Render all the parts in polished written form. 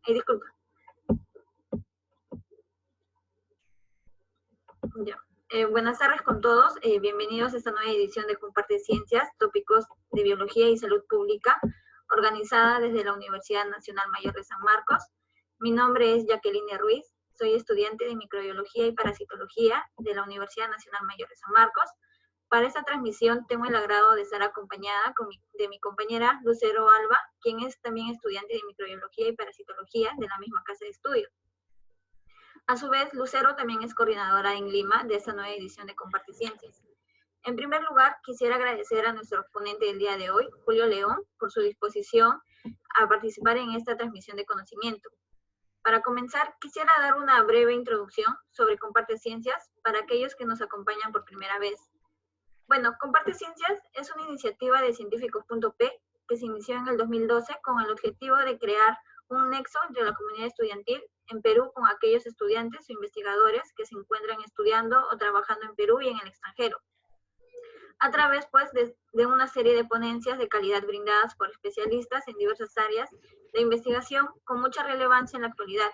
Disculpa. Ya. Buenas tardes con todos. Bienvenidos a esta nueva edición de Comparte Ciencias, tópicos de biología y salud pública, organizada desde la Universidad Nacional Mayor de San Marcos. Mi nombre es Jacqueline Ruiz, soy estudiante de microbiología y parasitología de la Universidad Nacional Mayor de San Marcos. Para esta transmisión tengo el agrado de estar acompañada de mi compañera Lucero Alba, quien es también estudiante de microbiología y parasitología de la misma casa de estudio. A su vez, Lucero también es coordinadora en Lima de esta nueva edición de Comparte Ciencias. En primer lugar, quisiera agradecer a nuestro ponente del día de hoy, Julio León, por su disposición a participar en esta transmisión de conocimiento. Para comenzar, quisiera dar una breve introducción sobre Comparte Ciencias para aquellos que nos acompañan por primera vez. Bueno, Comparte Ciencias es una iniciativa de Científicos.p que se inició en el 2012 con el objetivo de crear un nexo entre la comunidad estudiantil en Perú con aquellos estudiantes o investigadores que se encuentran estudiando o trabajando en Perú y en el extranjero, a través pues de una serie de ponencias de calidad brindadas por especialistas en diversas áreas de investigación con mucha relevancia en la actualidad.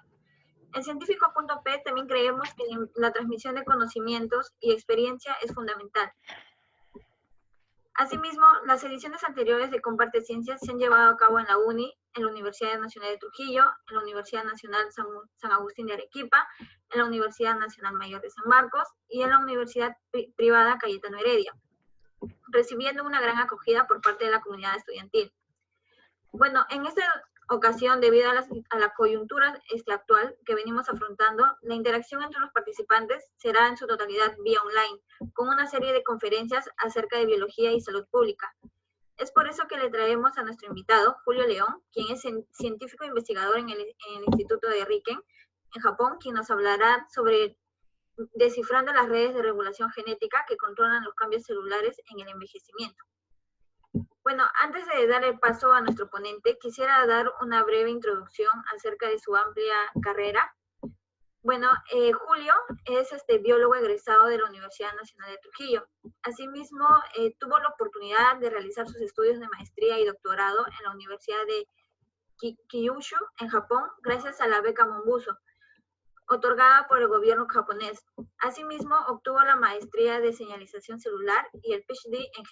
En Científico.p también creemos que la transmisión de conocimientos y experiencia es fundamental. Asimismo, las ediciones anteriores de Comparte Ciencias se han llevado a cabo en la UNI, en la Universidad Nacional de Trujillo, en la Universidad Nacional San Agustín de Arequipa, en la Universidad Nacional Mayor de San Marcos y en la Universidad Privada Cayetano Heredia, recibiendo una gran acogida por parte de la comunidad estudiantil. Bueno, en esta ocasión, debido a la coyuntura actual que venimos afrontando, la interacción entre los participantes será en su totalidad vía online, con una serie de conferencias acerca de biología y salud pública. Es por eso que le traemos a nuestro invitado, Julio León, quien es científico investigador en el Instituto de Riken, en Japón, quien nos hablará sobre descifrando las redes de regulación genética que controlan los cambios celulares en el envejecimiento. Bueno, antes de dar el paso a nuestro ponente, quisiera dar una breve introducción acerca de su amplia carrera. Bueno, Julio es biólogo egresado de la Universidad Nacional de Trujillo. Asimismo, tuvo la oportunidad de realizar sus estudios de maestría y doctorado en la Universidad de Kyushu, en Japón, gracias a la beca Mombuso, otorgada por el gobierno japonés. Asimismo, obtuvo la maestría de señalización celular y el PhD en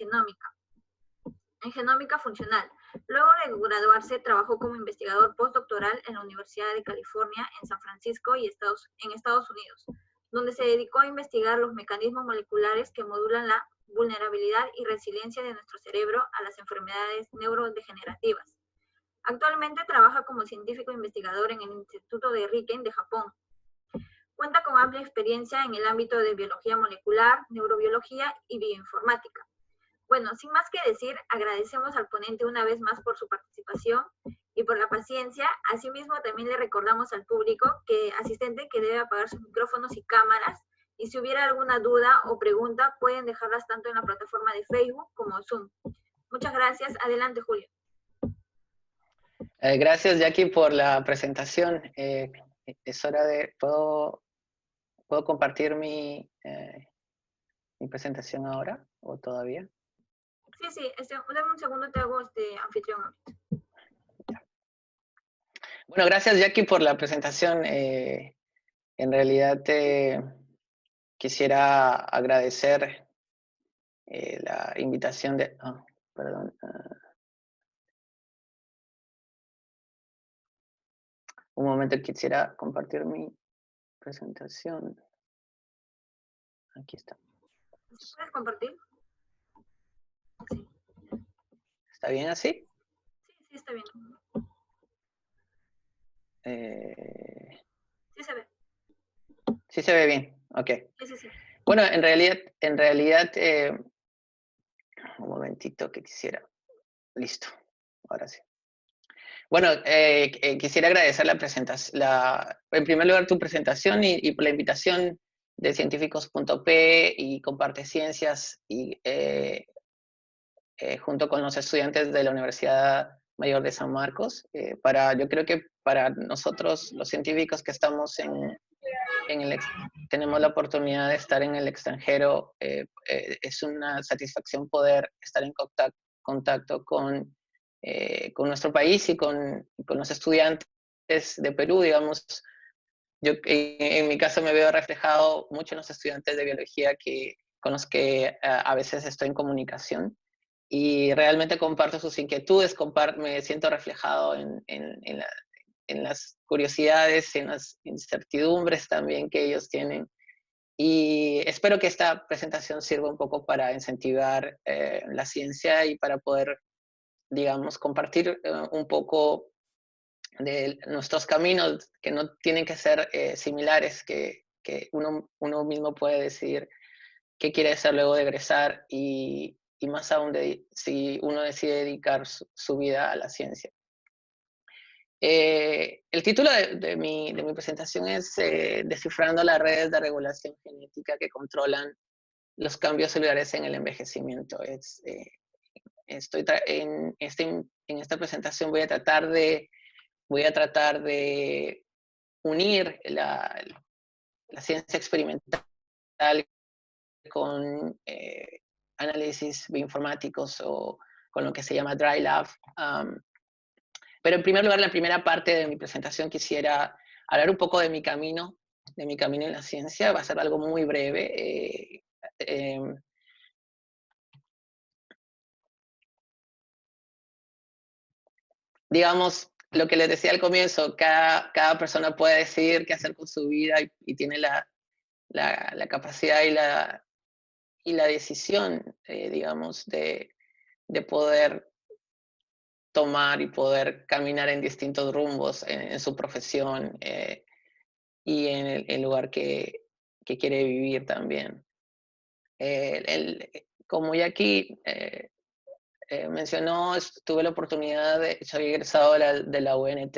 genómica funcional. Luego de graduarse, trabajó como investigador postdoctoral en la Universidad de California en San Francisco y en Estados Unidos, donde se dedicó a investigar los mecanismos moleculares que modulan la vulnerabilidad y resiliencia de nuestro cerebro a las enfermedades neurodegenerativas. Actualmente trabaja como científico investigador en el Instituto de Riken de Japón. Cuenta con amplia experiencia en el ámbito de biología molecular, neurobiología y bioinformática. Bueno, sin más que decir, agradecemos al ponente una vez más por su participación y por la paciencia. Asimismo, también le recordamos al público asistente que debe apagar sus micrófonos y cámaras, y si hubiera alguna duda o pregunta, pueden dejarlas tanto en la plataforma de Facebook como Zoom. Muchas gracias. Adelante, Julio. Gracias, Jackie, por la presentación. Es hora de... ¿Puedo compartir mi presentación ahora o todavía? Sí, dame un segundo, te hago anfitrión. Bueno, gracias, Jackie, por la presentación. En realidad quisiera agradecer la invitación de... Oh, perdón. Un momento, quisiera compartir mi presentación. Aquí está. ¿Puedes compartir? Sí. ¿Está bien así? Sí, está bien. Sí se ve. Sí se ve bien, ok. Sí. Bueno, en realidad, un momentito que quisiera. Listo, ahora sí. Bueno, quisiera agradecer la presentación, en primer lugar tu presentación y por la invitación de Científicos.p y Comparte Ciencias y junto con los estudiantes de la Universidad Mayor de San Marcos. Yo creo que para nosotros, los científicos que estamos tenemos la oportunidad de estar en el extranjero, es una satisfacción poder estar en contacto con nuestro país y con los estudiantes de Perú, digamos, yo en mi caso me veo reflejado mucho en los estudiantes de biología con los que a veces estoy en comunicación y realmente comparto sus inquietudes, me siento reflejado en las curiosidades, en las incertidumbres también que ellos tienen. Y espero que esta presentación sirva un poco para incentivar la ciencia y para poder, digamos, compartir un poco de nuestros caminos, que no tienen que ser similares, que uno mismo puede decidir qué quiere hacer luego de egresar y más aún si uno decide dedicar su vida a la ciencia. El título de mi presentación es Descifrando las redes de regulación genética que controlan los cambios celulares en el envejecimiento. En esta presentación voy a tratar de unir la ciencia experimental con análisis bioinformáticos o con lo que se llama Dry Lab. Pero en primer lugar, la primera parte de mi presentación quisiera hablar un poco de mi camino en la ciencia. Va a ser algo muy breve. Digamos, lo que les decía al comienzo, cada persona puede decidir qué hacer con su vida y tiene la capacidad y la decisión, digamos, de poder tomar y poder caminar en distintos rumbos en su profesión y en el lugar que quiere vivir también. Como ya aquí mencionó, tuve la oportunidad soy egresado de la UNT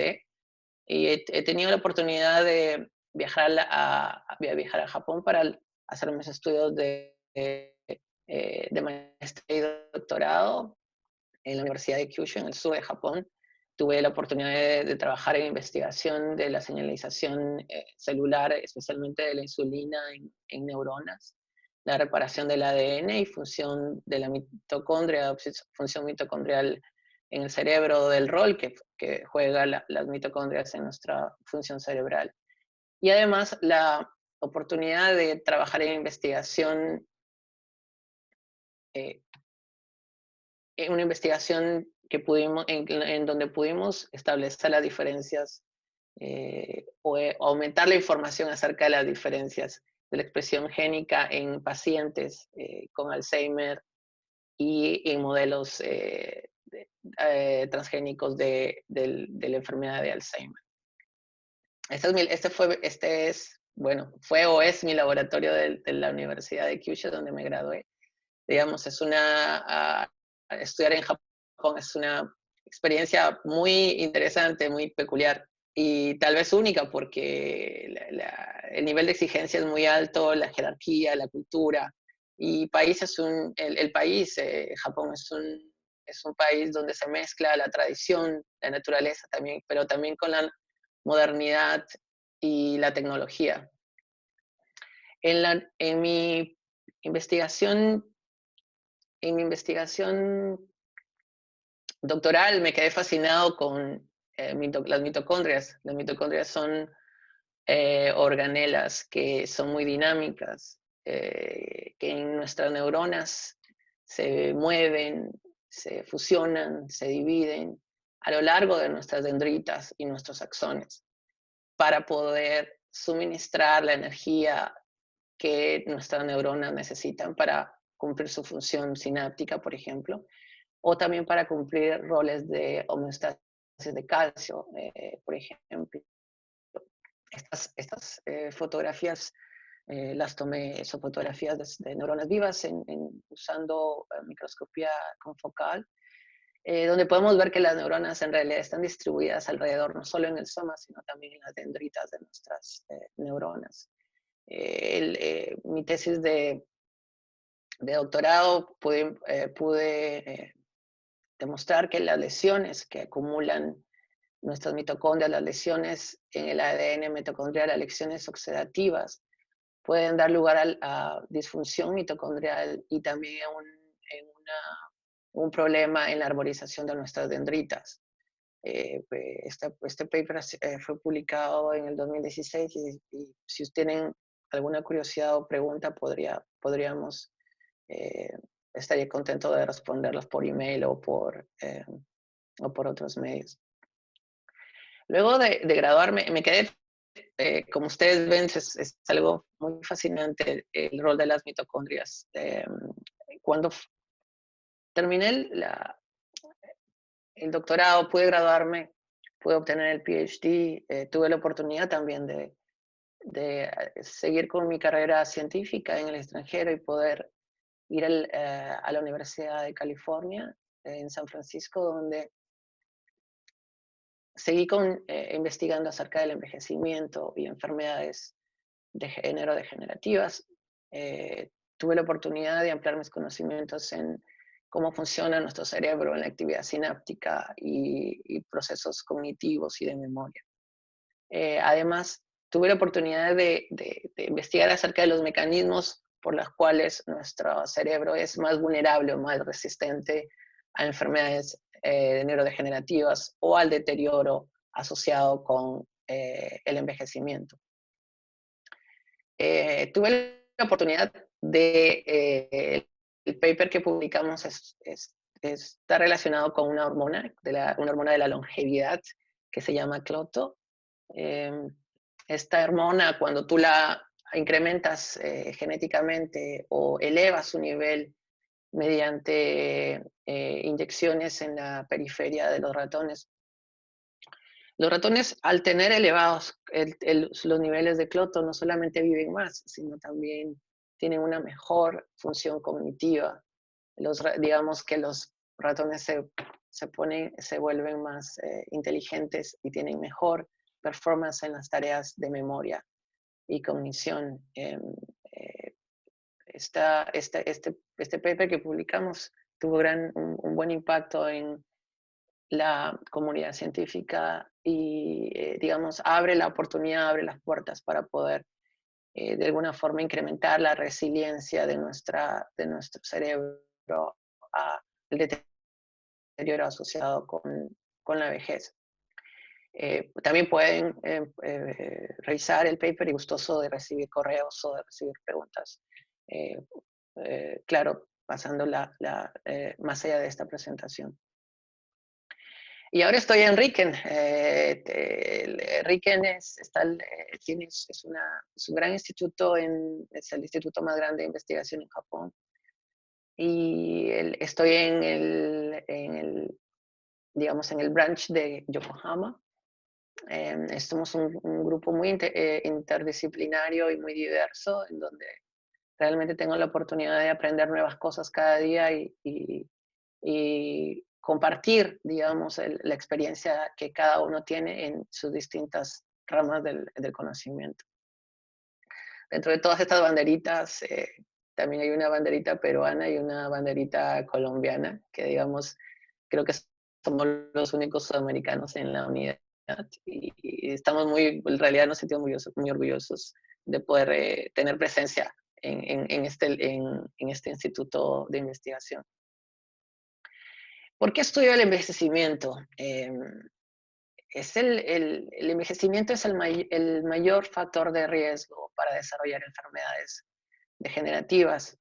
y he tenido la oportunidad de viajar a Japón para hacer mis estudios de maestría y doctorado en la Universidad de Kyushu, en el sur de Japón. Tuve la oportunidad de trabajar en investigación de la señalización celular, especialmente de la insulina en neuronas, la reparación del ADN y función de la mitocondria, función mitocondrial en el cerebro, del rol que juega las mitocondrias en nuestra función cerebral. Y además la oportunidad de trabajar en investigación, en una investigación en donde pudimos establecer las diferencias o aumentar la información acerca de las diferencias de la expresión génica en pacientes con Alzheimer y en modelos transgénicos de la enfermedad de Alzheimer. Fue o es mi laboratorio de la Universidad de Kyushu, donde me gradué. Digamos, estudiar en Japón es una experiencia muy interesante, muy peculiar y tal vez única porque el nivel de exigencia es muy alto, la jerarquía, la cultura, y el país, Japón es un país donde se mezcla la tradición, la naturaleza también, pero también con la modernidad y la tecnología. En mi investigación doctoral me quedé fascinado con las mitocondrias. Las mitocondrias son organelas que son muy dinámicas, que en nuestras neuronas se mueven, se fusionan, se dividen a lo largo de nuestras dendritas y nuestros axones para poder suministrar la energía que nuestras neuronas necesitan para cumplir su función sináptica, por ejemplo, o también para cumplir roles de homeostasis de calcio, por ejemplo. Estas fotografías las tomé, son fotografías de neuronas vivas usando microscopía confocal, donde podemos ver que las neuronas en realidad están distribuidas alrededor, no solo en el soma, sino también en las dendritas de nuestras neuronas. Mi tesis de doctorado pude demostrar que las lesiones que acumulan nuestras mitocondrias, las lesiones en el ADN mitocondrial, las lesiones oxidativas, pueden dar lugar a disfunción mitocondrial y también a un problema en la arborización de nuestras dendritas. Este paper fue publicado en el 2016 y si tienen alguna curiosidad o pregunta, podríamos, estaría contento de responderlos por email o por otros medios. Luego de graduarme, me quedé, como ustedes ven, es algo muy fascinante el rol de las mitocondrias. Cuando terminé el doctorado, pude graduarme, pude obtener el PhD, tuve la oportunidad también de seguir con mi carrera científica en el extranjero y poder ir a la Universidad de California en San Francisco, donde seguí investigando acerca del envejecimiento y enfermedades neurodegenerativas. Tuve la oportunidad de ampliar mis conocimientos en cómo funciona nuestro cerebro, en la actividad sináptica y procesos cognitivos y de memoria. Además, tuve la oportunidad de investigar acerca de los mecanismos por los cuales nuestro cerebro es más vulnerable o más resistente a enfermedades neurodegenerativas o al deterioro asociado con el envejecimiento. Tuve la oportunidad de, el paper que publicamos está relacionado con una hormona, una hormona de la longevidad que se llama cloto. Esta hormona, cuando tú la incrementas genéticamente o elevas su nivel mediante inyecciones en la periferia de los ratones, al tener elevados los niveles de cloto, no solamente viven más, sino también tienen una mejor función cognitiva. Digamos que los ratones se vuelven más inteligentes y tienen mejor performance en las tareas de memoria y cognición. Este paper que publicamos tuvo un buen impacto en la comunidad científica y, digamos, abre la oportunidad, abre las puertas para poder, de alguna forma, incrementar la resiliencia de nuestro cerebro al deterioro asociado con la vejez. También pueden revisar el paper y gustoso de recibir correos o de recibir preguntas. Claro, pasando más allá de esta presentación. Y ahora estoy en Riken. Riken es un gran instituto, es el instituto más grande de investigación en Japón. Y estoy digamos, en el branch de Yokohama. Somos un grupo muy interdisciplinario y muy diverso, en donde realmente tengo la oportunidad de aprender nuevas cosas cada día y compartir, digamos, la experiencia que cada uno tiene en sus distintas ramas del conocimiento. Dentro de todas estas banderitas, también hay una banderita peruana y una banderita colombiana, que digamos, creo que somos los únicos sudamericanos en la unidad. Y estamos en realidad nos sentimos muy orgullosos de poder tener presencia en este instituto de investigación. ¿Por qué estudio el envejecimiento? El envejecimiento es el mayor factor de riesgo para desarrollar enfermedades degenerativas.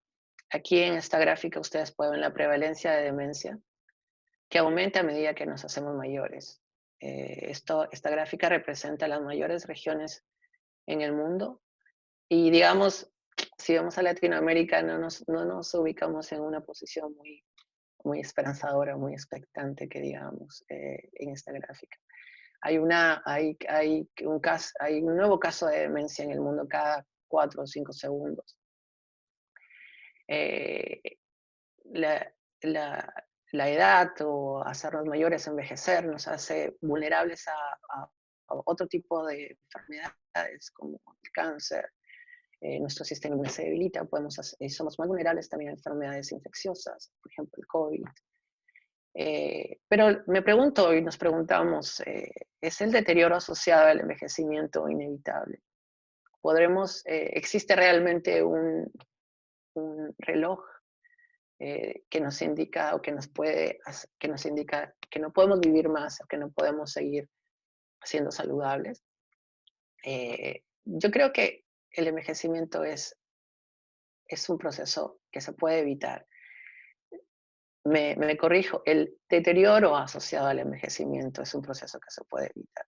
Aquí en esta gráfica ustedes pueden ver la prevalencia de demencia, que aumenta a medida que nos hacemos mayores. Esta gráfica representa las mayores regiones en el mundo y, digamos, si vamos a Latinoamérica, no nos ubicamos en una posición muy esperanzadora, muy expectante, que digamos, en esta gráfica. Hay un nuevo caso de demencia en el mundo cada 4 o 5 segundos. La edad o hacernos mayores, envejecer, nos hace vulnerables a otro tipo de enfermedades como el cáncer. Nuestro sistema inmune se debilita, somos más vulnerables también a enfermedades infecciosas, por ejemplo el COVID. Pero me pregunto y nos preguntamos, ¿es el deterioro asociado al envejecimiento inevitable? ¿Existe realmente un reloj que nos indica o que nos indica que no podemos vivir más o que no podemos seguir siendo saludables. Yo creo que el envejecimiento es un proceso que se puede evitar. Me corrijo, el deterioro asociado al envejecimiento es un proceso que se puede evitar.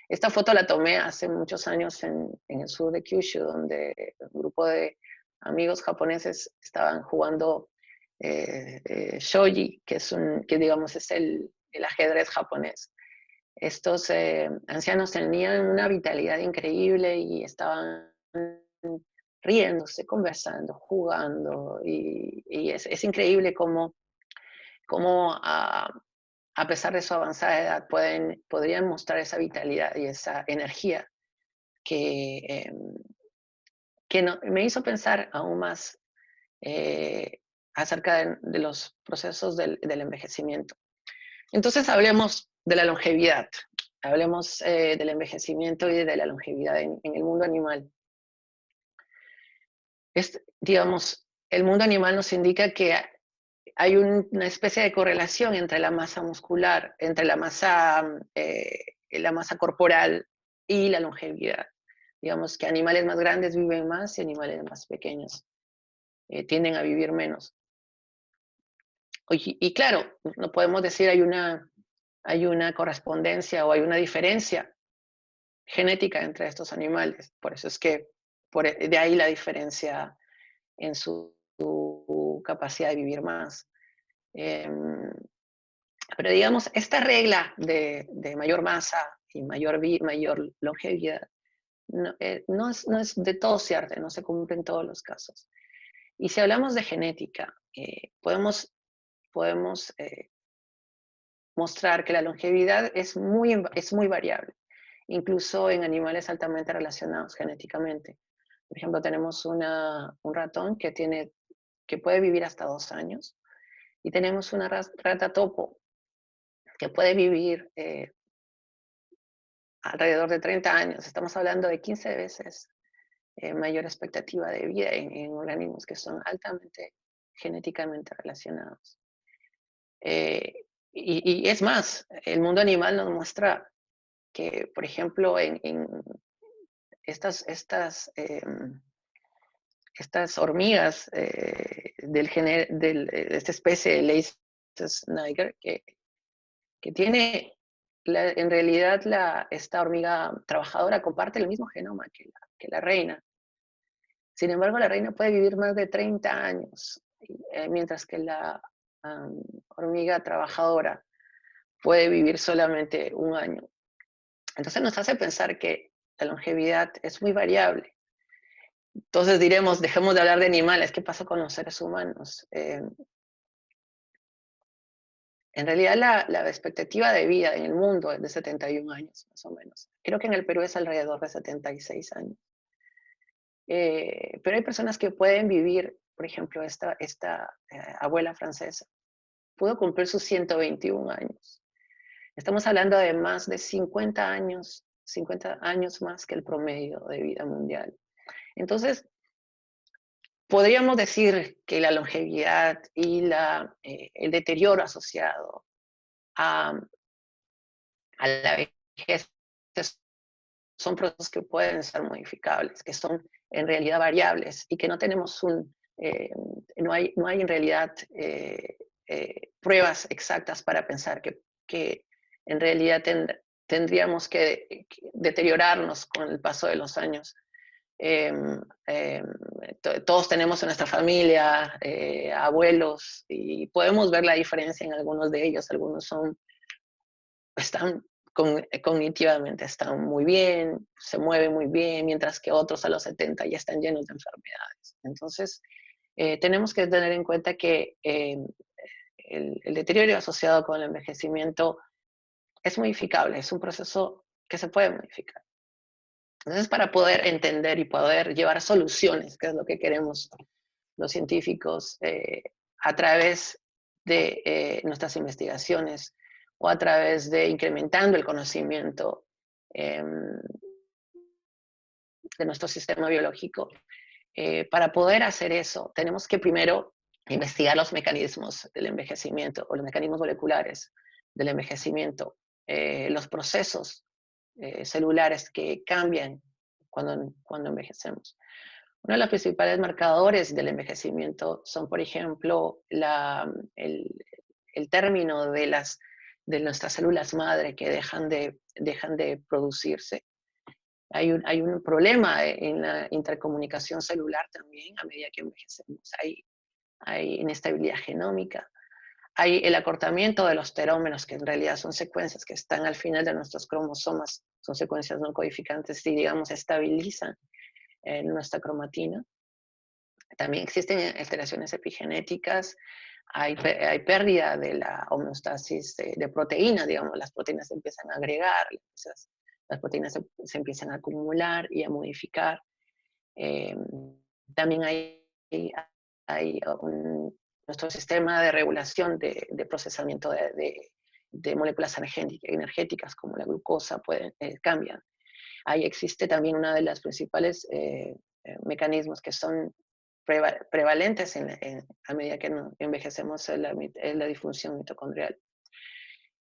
Esta foto la tomé hace muchos años en el sur de Kyushu, donde un grupo de amigos japoneses estaban jugando shogi, que digamos es el ajedrez japonés. Estos ancianos tenían una vitalidad increíble y estaban riéndose, conversando, jugando, y es increíble cómo a pesar de su avanzada edad podrían mostrar esa vitalidad y esa energía que, me hizo pensar aún más acerca de los procesos del envejecimiento. Entonces hablemos de la longevidad, hablemos del envejecimiento y de la longevidad en el mundo animal. Digamos, el mundo animal nos indica que hay una especie de correlación entre la masa muscular, entre la masa corporal y la longevidad. Digamos que animales más grandes viven más y animales más pequeños tienden a vivir menos. Y claro, no podemos decir hay una correspondencia o hay una diferencia genética entre estos animales. Por eso es que de ahí la diferencia en su capacidad de vivir más. Pero digamos, esta regla de mayor masa y mayor longevidad no es de todo cierta, no se cumple en todos los casos. Y si hablamos de genética, podemos mostrar que la longevidad es muy variable, incluso en animales altamente relacionados genéticamente. Por ejemplo, tenemos un ratón que puede vivir hasta 2 años, y tenemos una rata topo que puede vivir alrededor de 30 años. Estamos hablando de 15 veces mayor expectativa de vida en organismos que son altamente genéticamente relacionados. Y es más, el mundo animal nos muestra que, por ejemplo, en estas hormigas de esta especie de Leish's niger, que tiene, en realidad, esta hormiga trabajadora comparte el mismo genoma que la reina. Sin embargo, la reina puede vivir más de 30 años, mientras que la hormiga trabajadora puede vivir solamente 1 año. Entonces nos hace pensar que la longevidad es muy variable. Entonces diremos, dejemos de hablar de animales, ¿qué pasa con los seres humanos? En realidad la expectativa de vida en el mundo es de 71 años, más o menos. Creo que en el Perú es alrededor de 76 años. Pero hay personas que pueden vivir, por ejemplo, esta abuela francesa pudo cumplir sus 121 años. Estamos hablando de más de 50 años más que el promedio de vida mundial. Entonces, podríamos decir que la longevidad y el deterioro asociado a la vejez son procesos que pueden ser modificables, que son en realidad variables y que no tenemos no hay en realidad pruebas exactas para pensar que en realidad tendríamos que deteriorarnos con el paso de los años. Todos tenemos en nuestra familia abuelos y podemos ver la diferencia en algunos de ellos. Algunos están cognitivamente están muy bien, se mueven muy bien, mientras que otros a los 70 ya están llenos de enfermedades. Entonces, tenemos que tener en cuenta que el deterioro asociado con el envejecimiento es modificable, es un proceso que se puede modificar. Entonces, para poder entender y poder llevar soluciones, que es lo que queremos los científicos, a través de nuestras investigaciones o a través de incrementando el conocimiento de nuestro sistema biológico, para poder hacer eso, tenemos que primero investigar los mecanismos del envejecimiento o los mecanismos moleculares del envejecimiento, los procesos celulares que cambian cuando envejecemos. Uno de los principales marcadores del envejecimiento son, por ejemplo, el término de nuestras células madre que dejan de producirse. Hay un problema en la intercomunicación celular también a medida que envejecemos. Hay inestabilidad genómica. Hay el acortamiento de los telómeros, que en realidad son secuencias que están al final de nuestros cromosomas, son secuencias no codificantes y, digamos, estabilizan nuestra cromatina. También existen alteraciones epigenéticas, hay pérdida de la homeostasis de proteínas, digamos, las proteínas se empiezan a agregar, las proteínas se empiezan a acumular y a modificar. También hay nuestro sistema de regulación de procesamiento de moléculas energéticas como la glucosa cambian. Ahí existe también una de las principales mecanismos que son prevalentes a medida que envejecemos es la disfunción mitocondrial.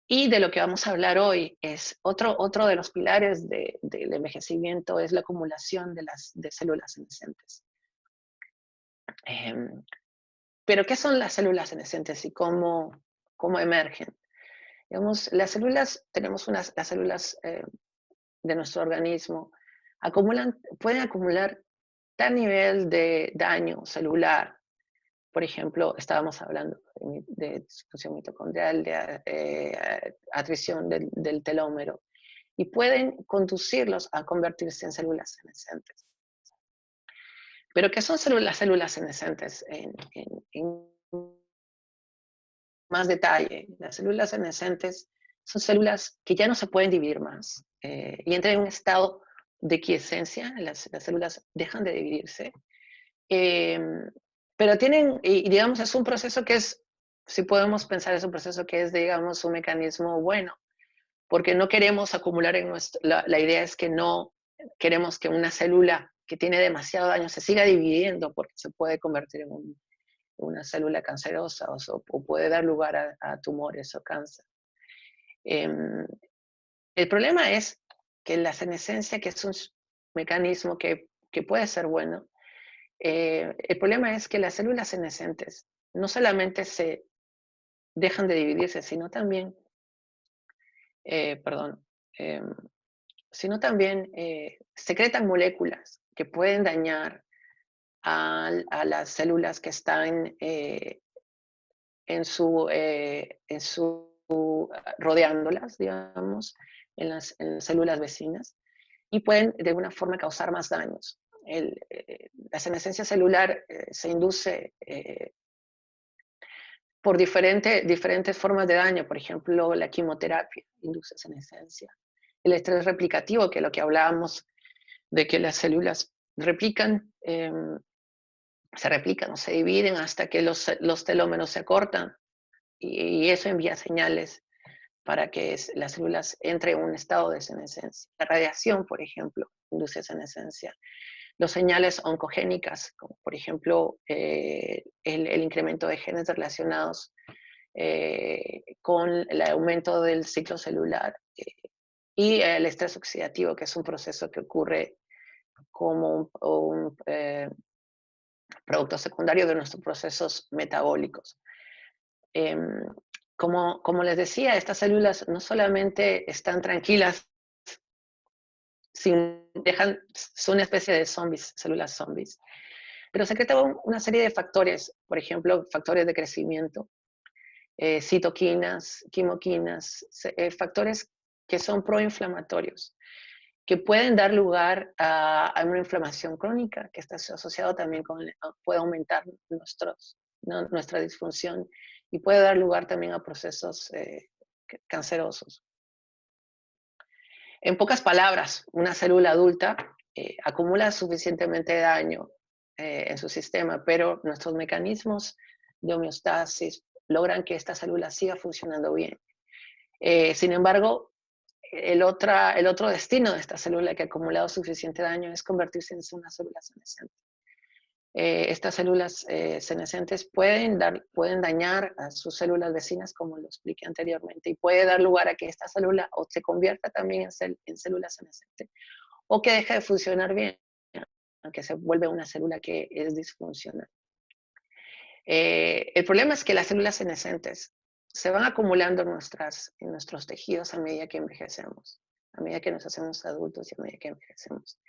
Y de lo que vamos a hablar hoy es otro de los pilares del envejecimiento es la acumulación de células senescentes. Pero, ¿qué son las células senescentes y cómo emergen? Digamos, tenemos las células de nuestro organismo, pueden acumular tal nivel de daño celular. Por ejemplo, estábamos hablando de disfunción mitocondrial, de atrición del telómero, y pueden conducirlos a convertirse en células senescentes. Pero, ¿qué son las células senescentes en más detalle? Las células senescentes son células que ya no se pueden dividir más y entran en un estado de quiescencia, las células dejan de dividirse. Pero digamos, es un proceso que si podemos pensar, es un proceso que es, digamos, un mecanismo bueno, porque no queremos acumular la idea es que no queremos que una célula que tiene demasiado daño se siga dividiendo porque se puede convertir en una célula cancerosa o puede dar lugar a tumores o cáncer. El problema es que la senescencia, que es un mecanismo que puede ser bueno, el problema es que las células senescentes no solamente se dejan de dividirse, sino también, secretan moléculas que pueden dañar a las células que están rodeándolas, digamos, en las células vecinas, y pueden de alguna forma causar más daños. La senescencia celular se induce por diferentes formas de daño. Por ejemplo, la quimioterapia induce senescencia. El estrés replicativo, que es lo que hablábamos, de que las células se replican o se dividen hasta que los telómeros se acortan, y eso envía señales para que las células entren en un estado de senescencia. La radiación, por ejemplo, induce senescencia. Los señales oncogénicas, como por ejemplo el incremento de genes relacionados con el aumento del ciclo celular y el estrés oxidativo, que es un proceso que ocurre como un producto secundario de nuestros procesos metabólicos. Como les decía, estas células no solamente están tranquilas, son una especie de zombies, células zombies, pero secretan una serie de factores, por ejemplo, factores de crecimiento, citoquinas, quimoquinas, factores que son proinflamatorios, que pueden dar lugar a una inflamación crónica, que está asociado también puede aumentar nuestra disfunción y puede dar lugar también a procesos cancerosos. En pocas palabras, una célula adulta acumula suficientemente daño en su sistema, pero nuestros mecanismos de homeostasis logran que esta célula siga funcionando bien. Sin embargo, el otro destino de esta célula que ha acumulado suficiente daño es convertirse en una célula senescente. estas células senescentes pueden dañar a sus células vecinas, como lo expliqué anteriormente, y puede dar lugar a que esta célula o se convierta también en célula senescente, o que deje de funcionar bien, aunque se vuelve una célula que es disfuncional. El problema es que las células senescentes se van acumulando en nuestros tejidos a medida que envejecemos, a medida que nos hacemos adultos y a medida que envejecemos.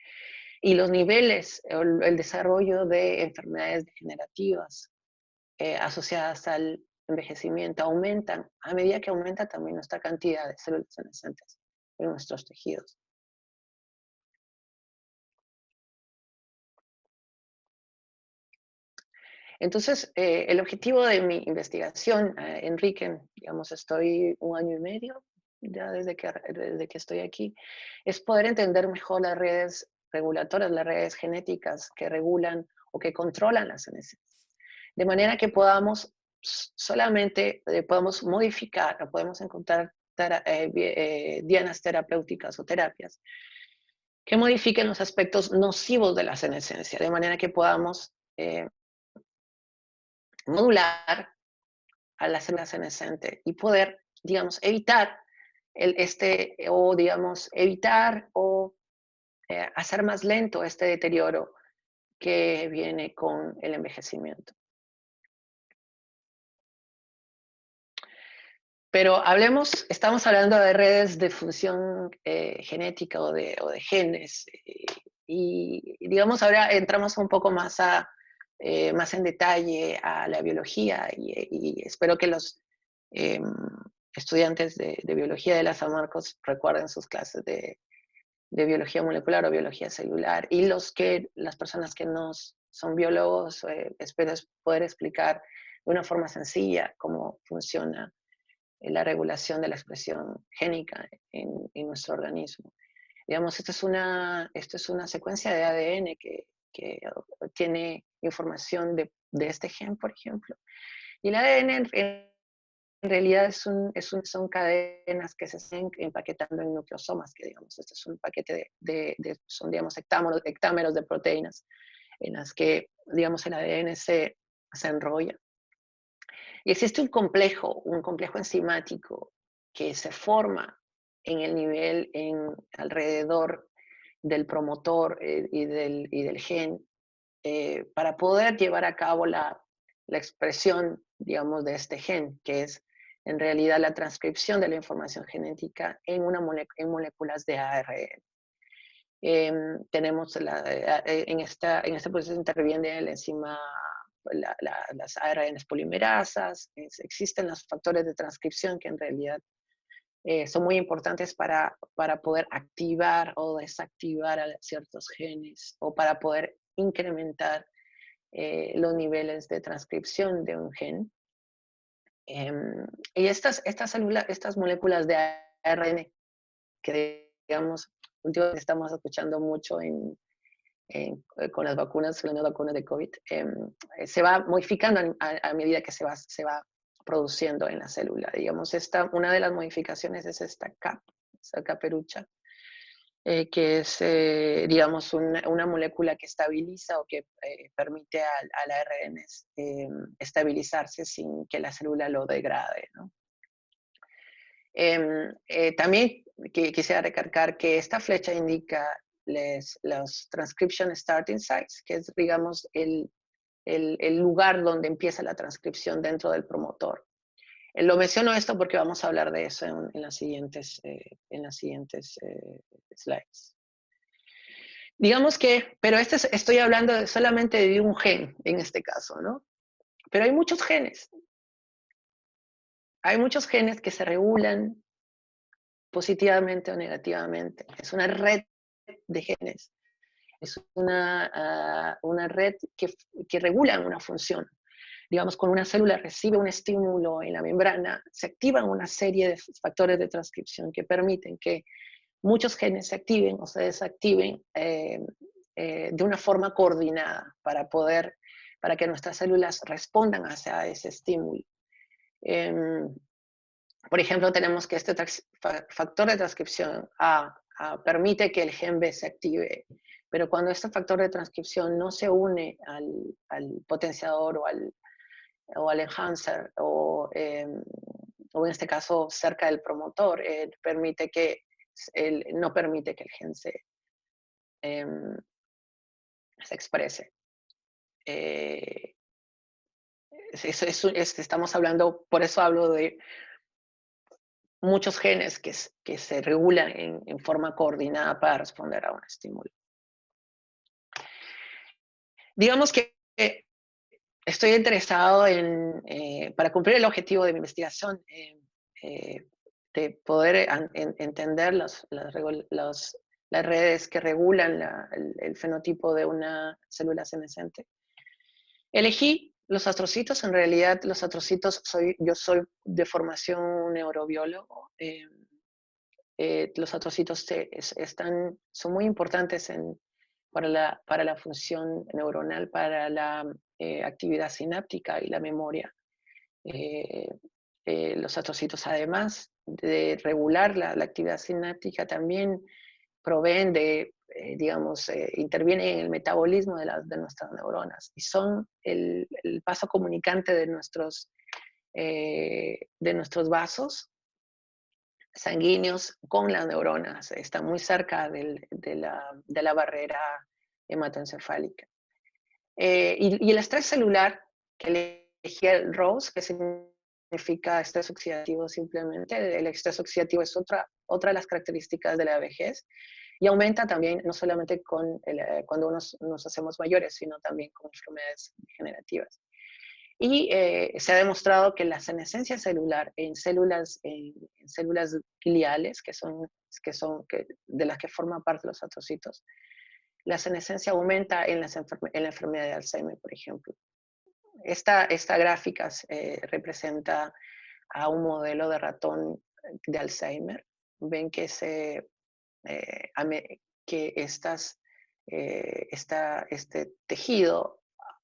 Y los niveles, el desarrollo de enfermedades degenerativas asociadas al envejecimiento aumentan a medida que aumenta también nuestra cantidad de células senescentes en nuestros tejidos. Entonces, el objetivo de mi investigación, Enrique, digamos, estoy 1 año y medio ya desde que estoy aquí, es poder entender mejor las redes regulatorias, las redes genéticas que regulan o que controlan la senescencia. De manera que podamos solamente, podemos modificar o podemos encontrar dianas terapéuticas o terapias que modifiquen los aspectos nocivos de la senescencia, de manera que podamos modular a la célula senescente y poder, digamos, evitar evitar o hacer más lento este deterioro que viene con el envejecimiento. Pero estamos hablando de redes de función genética o de genes. Y digamos, ahora entramos un poco más más en detalle a la biología y espero que los estudiantes de biología de la San Marcos recuerden sus clases de biología molecular o biología celular. Y las personas que no son biólogos, espero poder explicar de una forma sencilla cómo funciona la regulación de la expresión génica en nuestro organismo. Digamos, esto es una secuencia de ADN que tiene información de este gen, por ejemplo. Y el ADN en realidad son cadenas que se están empaquetando en nucleosomas, que digamos, este es un paquete son, digamos, hectámeros de proteínas en las que, digamos, el ADN se enrolla. Y existe un complejo enzimático que se forma en el nivel, alrededor del promotor y del gen para poder llevar a cabo la expresión, digamos, de este gen, que es en realidad la transcripción de la información genética en moléculas de ARN. Tenemos en este proceso interviene la enzima, las ARN polimerasas, existen los factores de transcripción que en realidad son muy importantes para poder activar o desactivar ciertos genes o para poder incrementar los niveles de transcripción de un gen. Y estas moléculas de ARN que, digamos, últimamente estamos escuchando mucho con las vacunas de COVID, se va modificando a medida que se va produciendo en la célula. Digamos, una de las modificaciones es esta caperucha, que es, digamos, una molécula que estabiliza o que permite al ARN estabilizarse sin que la célula lo degrade, ¿no? También quisiera recalcar que esta flecha indica los transcription starting sites, que es, digamos, el lugar donde empieza la transcripción dentro del promotor. Lo menciono esto porque vamos a hablar de eso en las siguientes slides. Digamos que, pero estoy hablando solamente de un gen en este caso, ¿no? Pero hay muchos genes. Hay muchos genes que se regulan positivamente o negativamente. Es una red de genes. Es una red que regula una función. Digamos, cuando una célula recibe un estímulo en la membrana, se activan una serie de factores de transcripción que permiten que muchos genes se activen o se desactiven de una forma coordinada para que nuestras células respondan hacia ese estímulo. Por ejemplo, tenemos que este factor de transcripción A permite que el gen B se active. Pero cuando este factor de transcripción no se une al potenciador o al enhancer, o en este caso cerca del promotor, no permite que el gen se exprese. Estamos hablando, por eso hablo de muchos genes que se regulan en forma coordinada para responder a un estímulo. Digamos que estoy interesado para cumplir el objetivo de mi investigación, de poder entender las redes que regulan el fenotipo de una célula senescente. Elegí los astrocitos. En realidad, los astrocitos, yo soy de formación neurobiólogo. Los astrocitos son muy importantes para la función neuronal, para la actividad sináptica y la memoria. Los astrocitos, además de regular la actividad sináptica, también proveen intervienen en el metabolismo de nuestras neuronas y son el paso comunicante de nuestros vasos sanguíneos con las neuronas. Están muy cerca de la barrera hematoencefálica. Y el estrés celular, que elegí el ROSE, que significa estrés oxidativo simplemente. El estrés oxidativo es otra de las características de la vejez, y aumenta también no solamente cuando nos hacemos mayores, sino también con enfermedades degenerativas. Y se ha demostrado que la senescencia celular en células gliales, de las que forman parte los astrocitos, la senescencia aumenta en la enfermedad de Alzheimer, por ejemplo. Esta gráfica representa a un modelo de ratón de Alzheimer. Ven que este tejido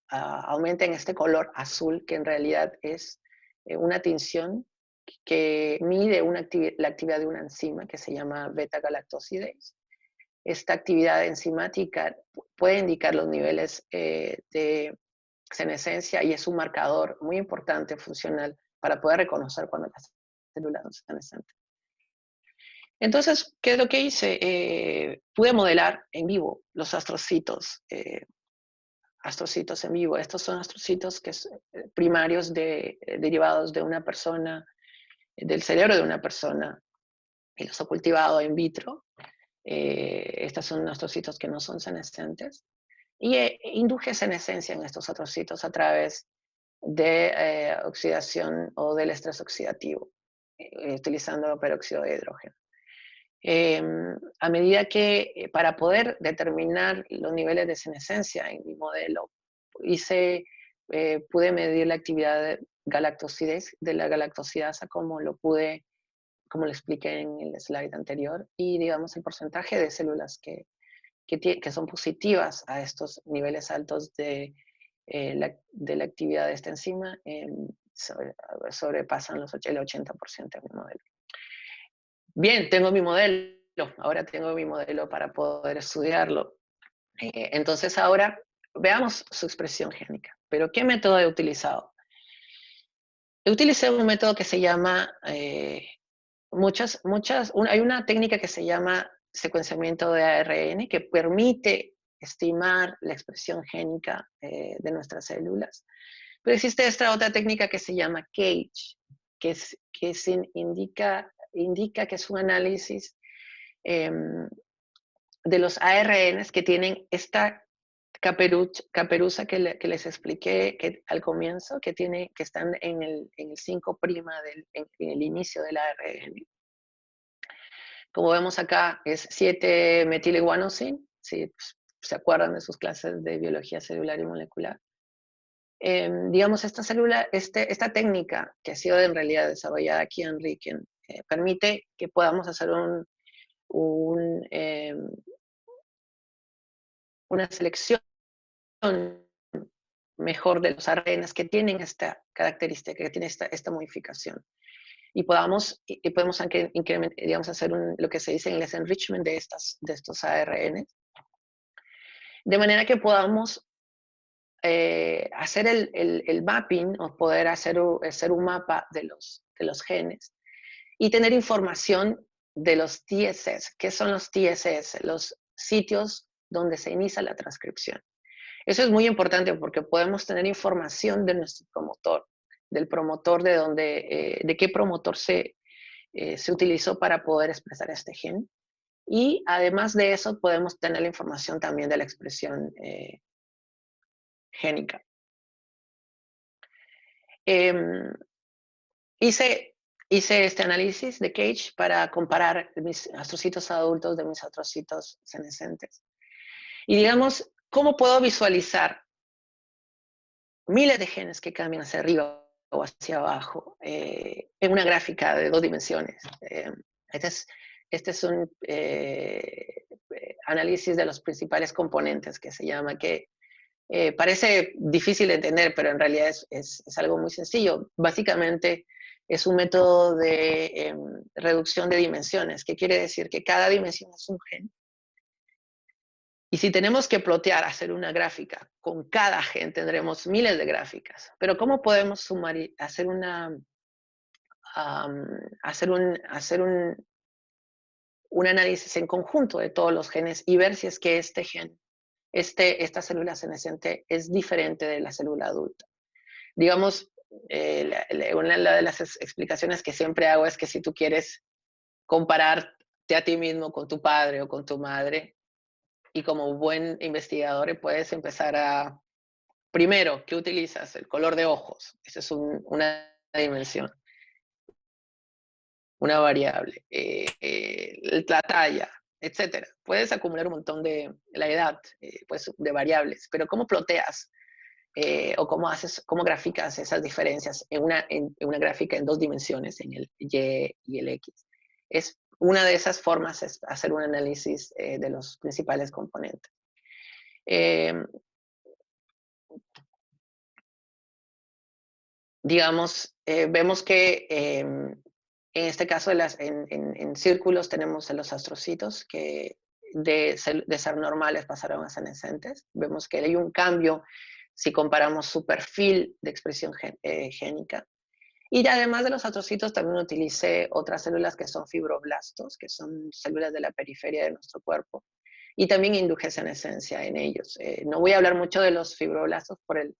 aumenta en este color azul, que en realidad es una tinción que mide la actividad de una enzima que se llama beta-galactosidase. Esta actividad enzimática puede indicar los niveles de senescencia y es un marcador muy importante funcional para poder reconocer cuando las células no se senescentes. Entonces, ¿qué es lo que hice? Pude modelar en vivo los astrocitos en vivo. Estos son astrocitos primarios derivados de una persona, del cerebro de una persona, y los he cultivado in vitro. Estos son astrocitos que no son senescentes. Y induje senescencia en estos astrocitos a través de oxidación o del estrés oxidativo, utilizando peróxido de hidrógeno. A medida que, para poder determinar los niveles de senescencia en mi modelo, pude medir la actividad de la galactosidasa, como lo expliqué en el slide anterior, y digamos el porcentaje de células que son positivas a estos niveles altos de la actividad de esta enzima sobrepasan el 80% de mi modelo. Bien, tengo mi modelo. Ahora tengo mi modelo para poder estudiarlo. Entonces ahora veamos su expresión génica. ¿Pero qué método he utilizado? He utilizado un método que se llama, hay una técnica que se llama secuenciamiento de ARN, que permite estimar la expresión génica de nuestras células. Pero existe esta otra técnica que se llama CAGE, que indica que es un análisis de los ARNs que tienen esta caperuza que les expliqué al comienzo, que están en el 5' en el inicio del ARN. Como vemos acá, es 7-metilguanosina, si se acuerdan de sus clases de biología celular y molecular. Digamos, esta técnica, que ha sido en realidad desarrollada aquí en Riken, permite que podamos hacer una selección mejor de los ARNs que tienen esta característica, que tienen esta modificación. y podemos digamos, hacer lo que se dice en inglés enrichment de estos ARN, de manera que podamos hacer el mapping o poder hacer un mapa de los genes y tener información de los TSS. ¿Qué son los TSS? Los sitios donde se inicia la transcripción. Eso es muy importante porque podemos tener información de nuestro promotor, del promotor de qué promotor se utilizó para poder expresar este gen. Y además de eso, podemos tener la información también de la expresión génica. Hice este análisis de Cage para comparar mis astrocitos adultos de mis astrocitos senescentes. Y digamos, ¿cómo puedo visualizar miles de genes que cambian hacia arriba o hacia abajo en una gráfica de 2 dimensiones? Este es un análisis de los principales componentes que se llama, que parece difícil de entender, pero en realidad es algo muy sencillo. Básicamente es un método de reducción de dimensiones, que quiere decir que cada dimensión es un gen. Y si tenemos que plotear, hacer una gráfica con cada gen, tendremos miles de gráficas. Pero ¿cómo podemos sumar y hacer un análisis en conjunto de todos los genes y ver si es que este gen, esta célula senescente es diferente de la célula adulta? Digamos, una de las explicaciones que siempre hago es que si tú quieres compararte a ti mismo con tu padre o con tu madre, y como buen investigador puedes empezar primero, ¿qué utilizas? El color de ojos. Esa es una dimensión, una variable. La talla, etcétera. Puedes acumular un montón la edad, pues, de variables, pero ¿cómo ploteas? O cómo graficas esas diferencias en una gráfica en 2 dimensiones, en el Y y el X. Una de esas formas es hacer un análisis de los principales componentes. Digamos, vemos que en este caso en círculos tenemos los astrocitos que de ser normales pasaron a senescentes. Vemos que hay un cambio si comparamos su perfil de expresión génica. Y además de los astrocitos también utilicé otras células que son fibroblastos, que son células de la periferia de nuestro cuerpo, y también induje senescencia en ellos. No voy a hablar mucho de los fibroblastos por el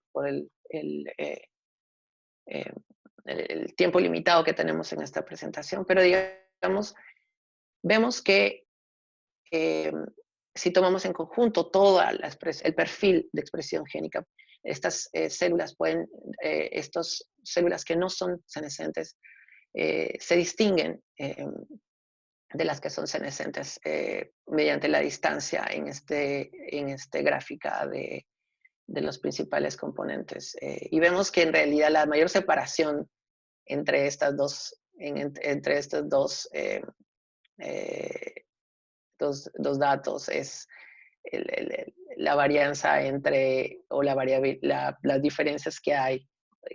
tiempo limitado que tenemos en esta presentación, pero digamos, vemos que si tomamos en conjunto todo el perfil de expresión génica, estas células estas células que no son senescentes, se distinguen de las que son senescentes mediante la distancia en esta gráfica de los principales componentes. Y vemos que en realidad la mayor separación entre estos dos datos es la varianza o las diferencias que hay,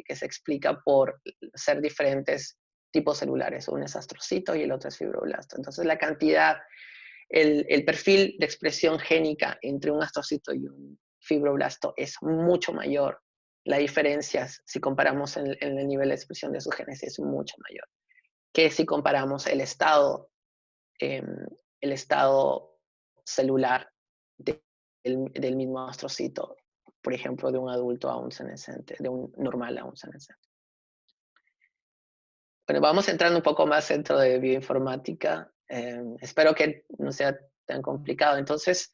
que se explica por ser diferentes tipos celulares. Uno es astrocito y el otro es fibroblasto. Entonces la cantidad, el perfil de expresión génica entre un astrocito y un fibroblasto es mucho mayor. La diferencia, si comparamos en el nivel de expresión de sus genes, es mucho mayor que si comparamos el estado celular del mismo astrocito, por ejemplo, de un adulto a un senescente, de un normal a un senescente. Bueno, vamos entrando un poco más dentro de bioinformática. Espero que no sea tan complicado. Entonces,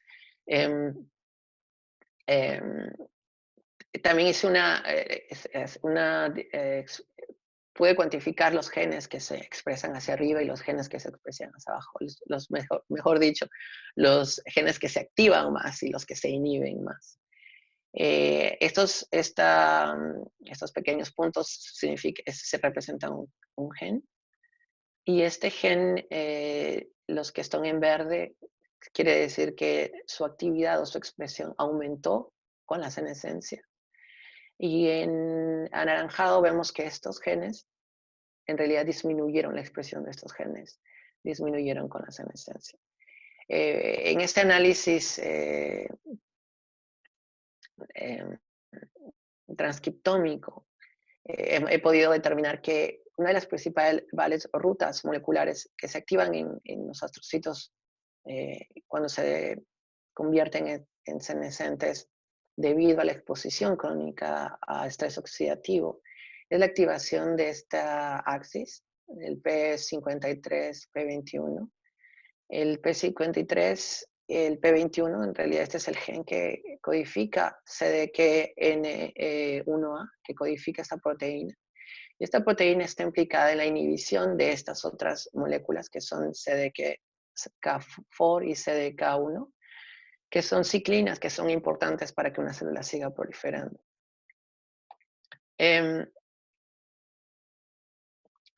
también hice pude cuantificar los genes que se expresan hacia arriba y los genes que se expresan hacia abajo. Mejor dicho, los genes que se activan más y los que se inhiben más. Estos pequeños puntos se representan un gen. Y este gen, los que están en verde, quiere decir que su actividad o su expresión aumentó con la senescencia. Y en anaranjado vemos que estos genes en realidad disminuyeron la expresión de estos genes, disminuyeron con la senescencia. En este análisis transcriptómico, he podido determinar que una de las principales rutas moleculares que se activan en los astrocitos cuando se convierten en senescentes debido a la exposición crónica a estrés oxidativo es la activación de esta axis, el P53, P21. El P53, el P21, en realidad este es el gen que codifica CDKN1A, que codifica esta proteína. Y esta proteína está implicada en la inhibición de estas otras moléculas que son CDK4 y CDK1, que son ciclinas que son importantes para que una célula siga proliferando.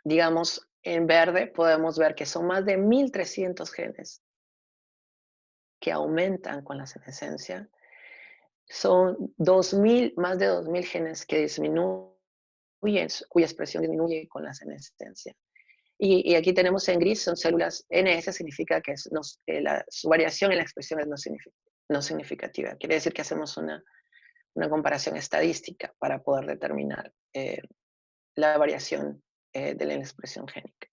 Digamos, en verde podemos ver que son más de 1.300 genes que aumentan con la senescencia. Son más de 2.000 genes que disminuyen, cuya expresión disminuye con la senescencia. Y aquí tenemos en gris, son células NS, significa que su variación en la expresión es no significativa. Quiere decir que hacemos una comparación estadística para poder determinar la variación de la expresión génica.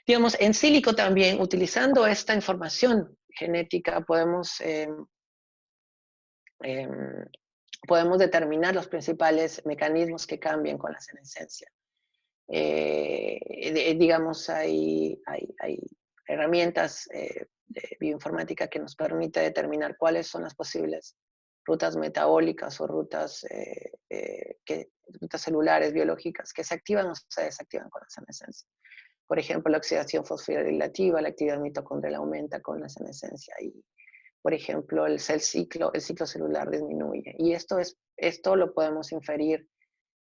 Digamos, en sílico también, utilizando esta información genética, podemos determinar los principales mecanismos que cambian con la senescencia. Digamos, hay herramientas de bioinformática que nos permite determinar cuáles son las posibles rutas metabólicas o rutas celulares, biológicas, que se activan o se desactivan con la senescencia. Por ejemplo, la oxidación fosforilativa, la actividad mitocondrial aumenta con la senescencia y, por ejemplo, el ciclo celular disminuye. Y esto lo podemos inferir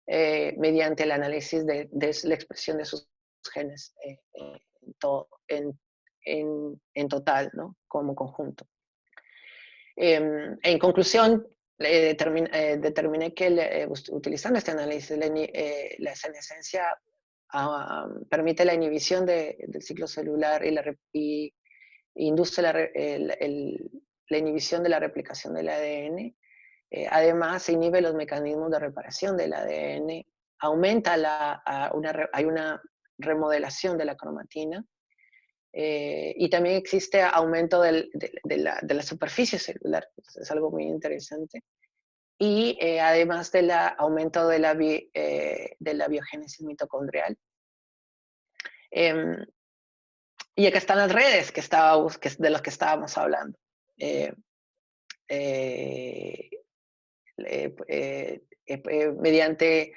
mediante el análisis de la expresión de sus genes en total, ¿no? Como conjunto. En conclusión, determiné que utilizando este análisis, la senescencia permite la inhibición del ciclo celular y induce la inhibición de la replicación del ADN. Además, se inhibe los mecanismos de reparación del ADN, hay una remodelación de la cromatina, y también existe aumento de la superficie celular, es algo muy interesante, y además del aumento de la biogénesis mitocondrial. Y acá están las redes de las que estábamos hablando. Mediante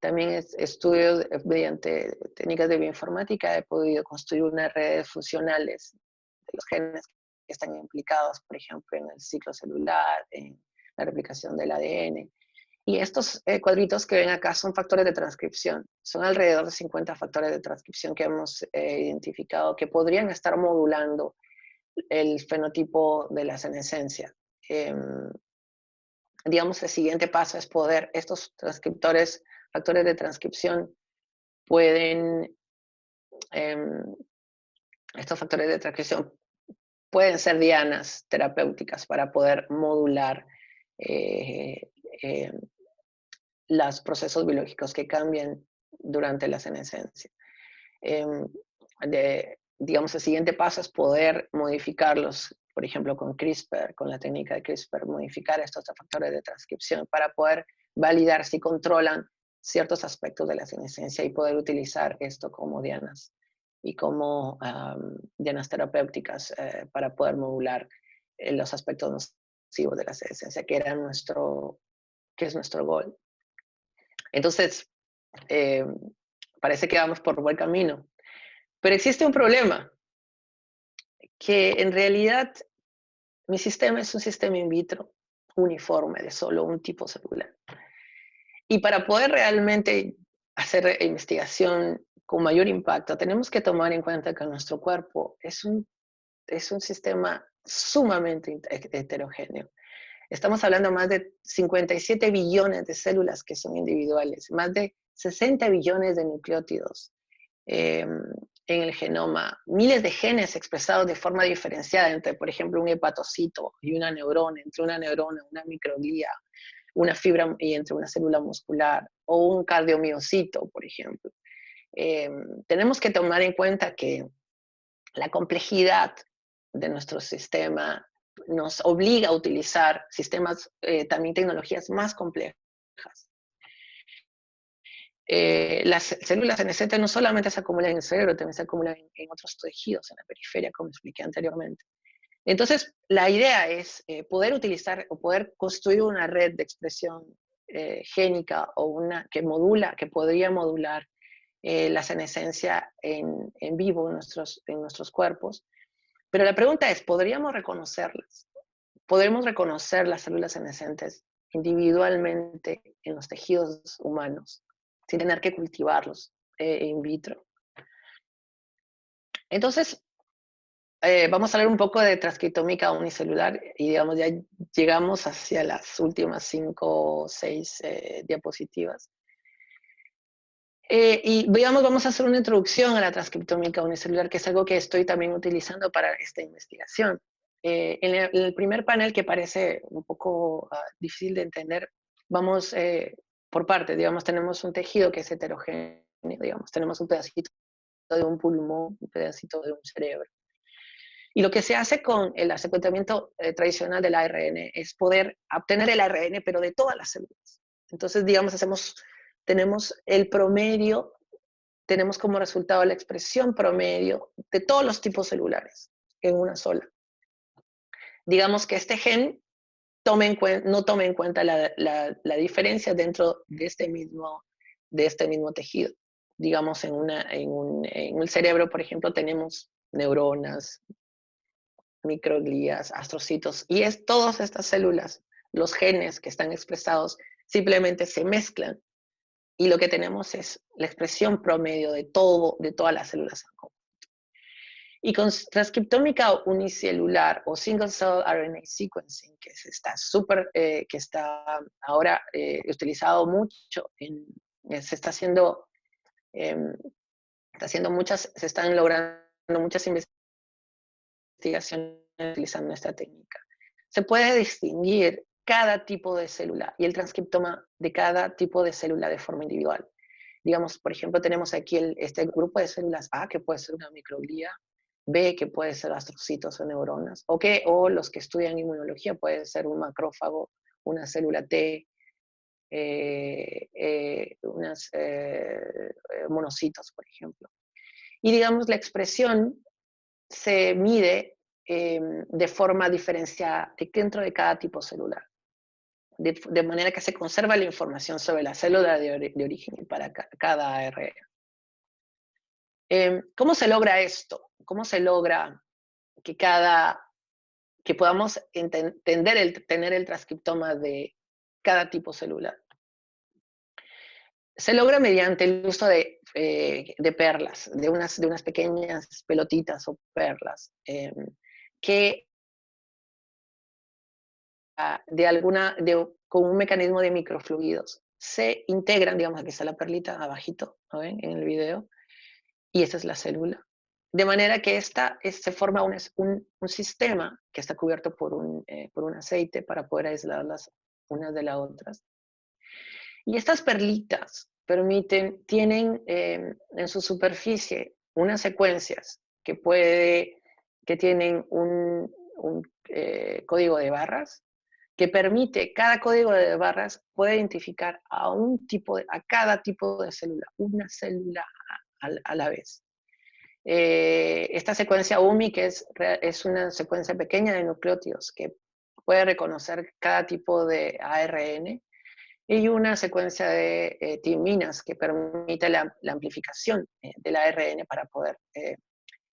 también estudios, mediante técnicas de bioinformática, he podido construir unas redes funcionales de los genes que están implicados, por ejemplo, en el ciclo celular, en la replicación del ADN. Y estos cuadritos que ven acá son factores de transcripción. Son alrededor de 50 factores de transcripción que hemos identificado que podrían estar modulando el fenotipo de la senescencia. Digamos, el siguiente paso es estos transcriptores, factores de transcripción, estos factores de transcripción pueden ser dianas terapéuticas para poder modular los procesos biológicos que cambian durante la senescencia. Digamos, el siguiente paso es poder modificarlos, por ejemplo, con CRISPR, con la técnica de CRISPR, modificar estos factores de transcripción para poder validar si controlan ciertos aspectos de la senescencia y poder utilizar esto como dianas y como dianas terapéuticas para poder modular los aspectos nocivos de la senescencia, que es nuestro gol. Entonces, parece que vamos por buen camino. Pero existe un problema, que en realidad mi sistema es un sistema in vitro uniforme de solo un tipo celular. Y para poder realmente hacer investigación con mayor impacto, tenemos que tomar en cuenta que nuestro cuerpo es un sistema sumamente heterogéneo. Estamos hablando de más de 57 billones de células que son individuales, más de 60 billones de nucleótidos en el genoma, miles de genes expresados de forma diferenciada entre, por ejemplo, un hepatocito y una neurona, entre una neurona, una microglía, una fibra y entre una célula muscular, o un cardiomiocito, por ejemplo. Tenemos que tomar en cuenta que la complejidad de nuestro sistema nos obliga a utilizar sistemas, también tecnologías más complejas. Las células senescentes no solamente se acumulan en el cerebro, también se acumulan en otros tejidos, en la periferia, como expliqué anteriormente. Entonces, la idea es poder utilizar o poder construir una red de expresión génica o una que podría modular la senescencia en vivo en nuestros cuerpos. Pero la pregunta es, ¿podríamos reconocerlas? ¿Podremos reconocer las células senescentes individualmente en los tejidos humanos, sin tener que cultivarlos in vitro? Entonces, vamos a hablar un poco de transcriptómica unicelular y digamos ya llegamos hacia las últimas 5 o 6 diapositivas. Y digamos, vamos a hacer una introducción a la transcriptómica unicelular, que es algo que estoy también utilizando para esta investigación. En el primer panel, que parece un poco difícil de entender, vamos por partes. Digamos, tenemos un tejido que es heterogéneo, digamos, tenemos un pedacito de un pulmón, un pedacito de un cerebro. Y lo que se hace con el secuenciamiento tradicional del ARN es poder obtener el ARN, pero de todas las células. Entonces, digamos, tenemos el promedio, tenemos como resultado la expresión promedio de todos los tipos celulares en una sola. Digamos que este gen no tome en cuenta la diferencia dentro de este mismo tejido. Digamos, en el cerebro, por ejemplo, tenemos neuronas, microglías, astrocitos, y todas estas células, los genes que están expresados, simplemente se mezclan, y lo que tenemos es la expresión promedio de todas las células. Y con transcriptómica unicelular o single cell RNA sequencing, que está ahora utilizado mucho, se están logrando muchas investigaciones utilizando esta técnica. Se puede distinguir cada tipo de célula y el transcriptoma de cada tipo de célula de forma individual. Digamos, por ejemplo, tenemos aquí este grupo de células A, que puede ser una microglía, B, que puede ser astrocitos o neuronas, o los que estudian inmunología, puede ser un macrófago, una célula T, unos monocitos, por ejemplo. Y digamos, la expresión se mide de forma diferenciada dentro de cada tipo celular, de manera que se conserva la información sobre la célula de origen para cada ARN. ¿Cómo se logra esto? ¿Cómo se logra que podamos tener el transcriptoma de cada tipo celular? Se logra mediante el uso de perlas, de unas pequeñas pelotitas o perlas, que con un mecanismo de microfluidos se integran. Digamos, aquí está la perlita abajito, ¿no ven? En el video, y esa es la célula. De manera que se forma un sistema que está cubierto por un aceite para poder aislarlas unas de las otras. Y estas perlitas tienen en su superficie unas secuencias que tienen un código de barras que permite, cada código de barras puede identificar a cada tipo de célula, una célula a la vez. Esta secuencia UMI, que es una secuencia pequeña de nucleótidos que puede reconocer cada tipo de ARN, y una secuencia de timinas que permite la amplificación del ARN para poder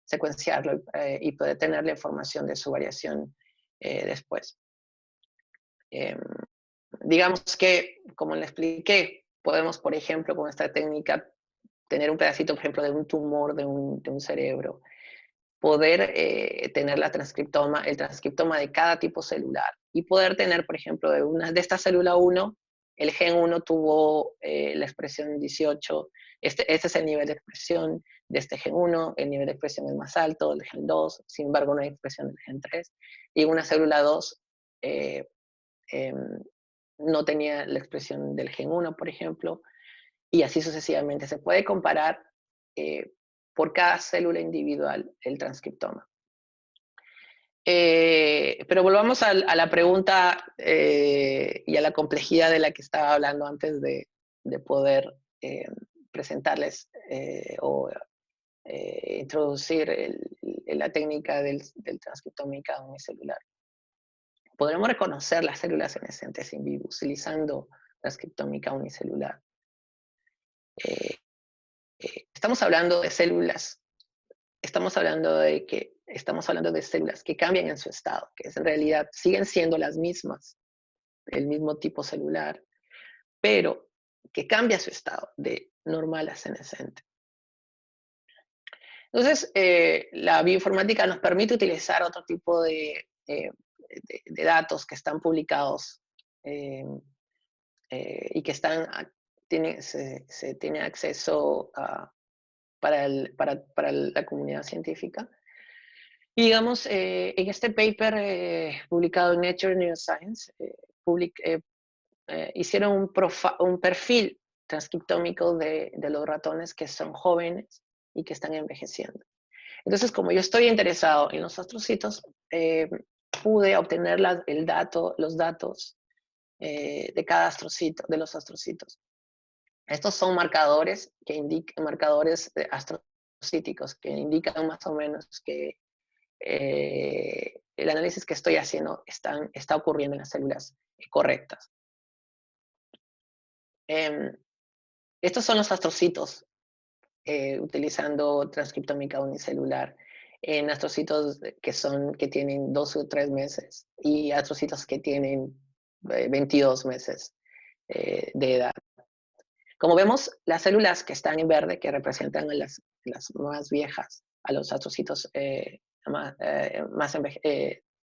secuenciarlo y poder tener la información de su variación después. Digamos que, como le expliqué, podemos, por ejemplo, con esta técnica, tener un pedacito, por ejemplo, de un tumor de un cerebro, poder tener el transcriptoma de cada tipo celular y poder tener, por ejemplo, de esta célula 1, el gen 1 tuvo la expresión 18, este es el nivel de expresión de este gen 1, el nivel de expresión es más alto, el gen 2, sin embargo no hay expresión del gen 3, y una célula 2 no tenía la expresión del gen 1, por ejemplo, y así sucesivamente. Se puede comparar por cada célula individual el transcriptoma. Pero volvamos a la pregunta y a la complejidad de la que estaba hablando antes de poder presentarles o introducir la técnica del transcriptómica unicelular. Podremos reconocer las células senescentes in vivo utilizando transcriptómica unicelular. Estamos hablando de células, estamos hablando de células que cambian en su estado, que en realidad siguen siendo las mismas, el mismo tipo celular, pero que cambia su estado de normal a senescente. Entonces, la bioinformática nos permite utilizar otro tipo de datos que están publicados y que se tiene acceso para la comunidad científica. Y digamos, en este paper publicado en Nature Neuroscience, hicieron un perfil transcriptómico de los ratones que son jóvenes y que están envejeciendo. Entonces, como yo estoy interesado en los astrocitos, pude obtener los datos de cada astrocito, de los astrocitos. Estos son marcadores marcadores astrocíticos que indican más o menos que el análisis que estoy haciendo está ocurriendo en las células correctas. Estos son los astrocitos utilizando transcriptómica unicelular en astrocitos que tienen 2 o 3 meses y astrocitos que tienen 22 meses de edad. Como vemos, las células que están en verde, que representan a las más viejas, a los astrocitos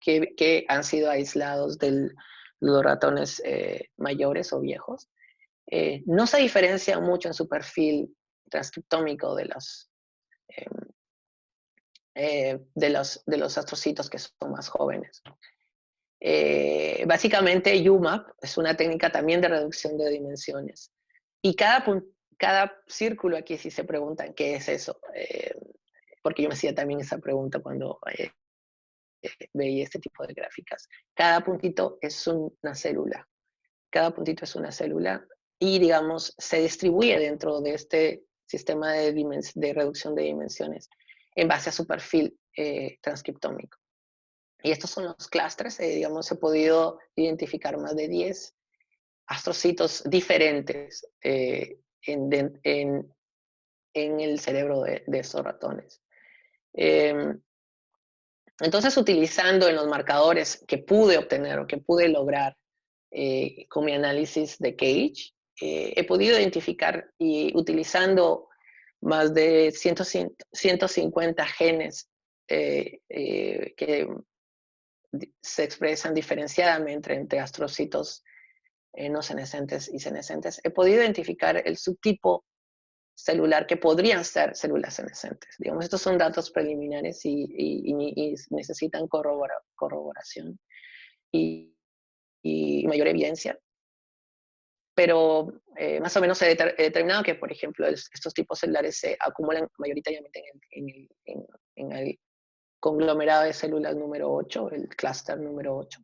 que han sido aislados de los ratones mayores o viejos, no se diferencian mucho en su perfil transcriptómico de los astrocitos que son más jóvenes. Básicamente, UMAP es una técnica también de reducción de dimensiones. Y cada círculo aquí, si se preguntan qué es eso, porque yo me hacía también esa pregunta cuando veía este tipo de gráficas. Cada puntito es una célula. Cada puntito es una célula y, digamos, se distribuye dentro de este sistema de reducción de dimensiones en base a su perfil transcriptómico. Y estos son los clústeres, digamos, he podido identificar más de 10 astrocitos diferentes en el cerebro de estos ratones. Entonces, utilizando en los marcadores que pude obtener o que pude lograr con mi análisis de Cage, he podido identificar y utilizando más de 150 genes que se expresan diferenciadamente entre astrocitos no senescentes y senescentes, he podido identificar el subtipo celular que podrían ser células senescentes. Digamos, estos son datos preliminares y necesitan corroboración y mayor evidencia. Pero más o menos he determinado que, por ejemplo, estos tipos celulares se acumulan mayoritariamente en el conglomerado de células número 8, el clúster número 8.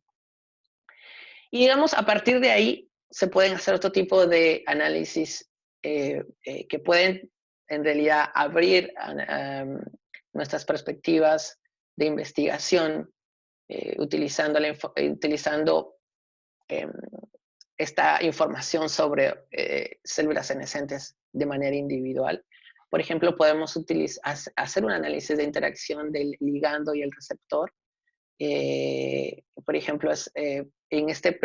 Y digamos, a partir de ahí se pueden hacer otro tipo de análisis que pueden en realidad abrir nuestras perspectivas de investigación utilizando esta información sobre células senescentes de manera individual. Por ejemplo, podemos hacer un análisis de interacción del ligando y el receptor. Por ejemplo, en este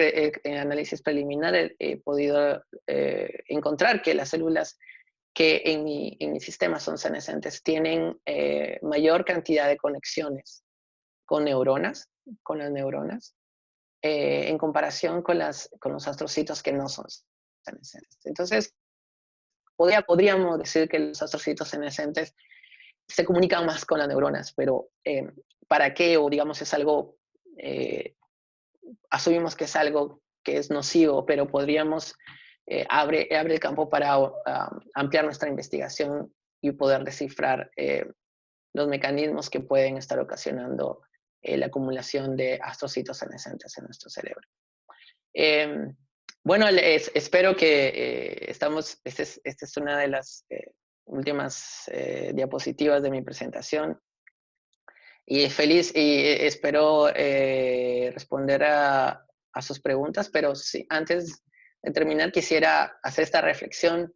análisis preliminar he podido encontrar que las células que en mi sistema son senescentes tienen mayor cantidad de conexiones con las neuronas, en comparación con los astrocitos que no son senescentes. Entonces, podríamos decir que los astrocitos senescentes se comunican más con las neuronas, pero ¿para qué? O digamos, es algo, asumimos que es algo que es nocivo, pero podríamos, abre el campo para ampliar nuestra investigación y poder descifrar los mecanismos que pueden estar ocasionando la acumulación de astrocitos senescentes en nuestro cerebro. Bueno, espero que esta es una de las últimas diapositivas de mi presentación. Y feliz y espero responder a sus preguntas, pero sí, antes de terminar quisiera hacer esta reflexión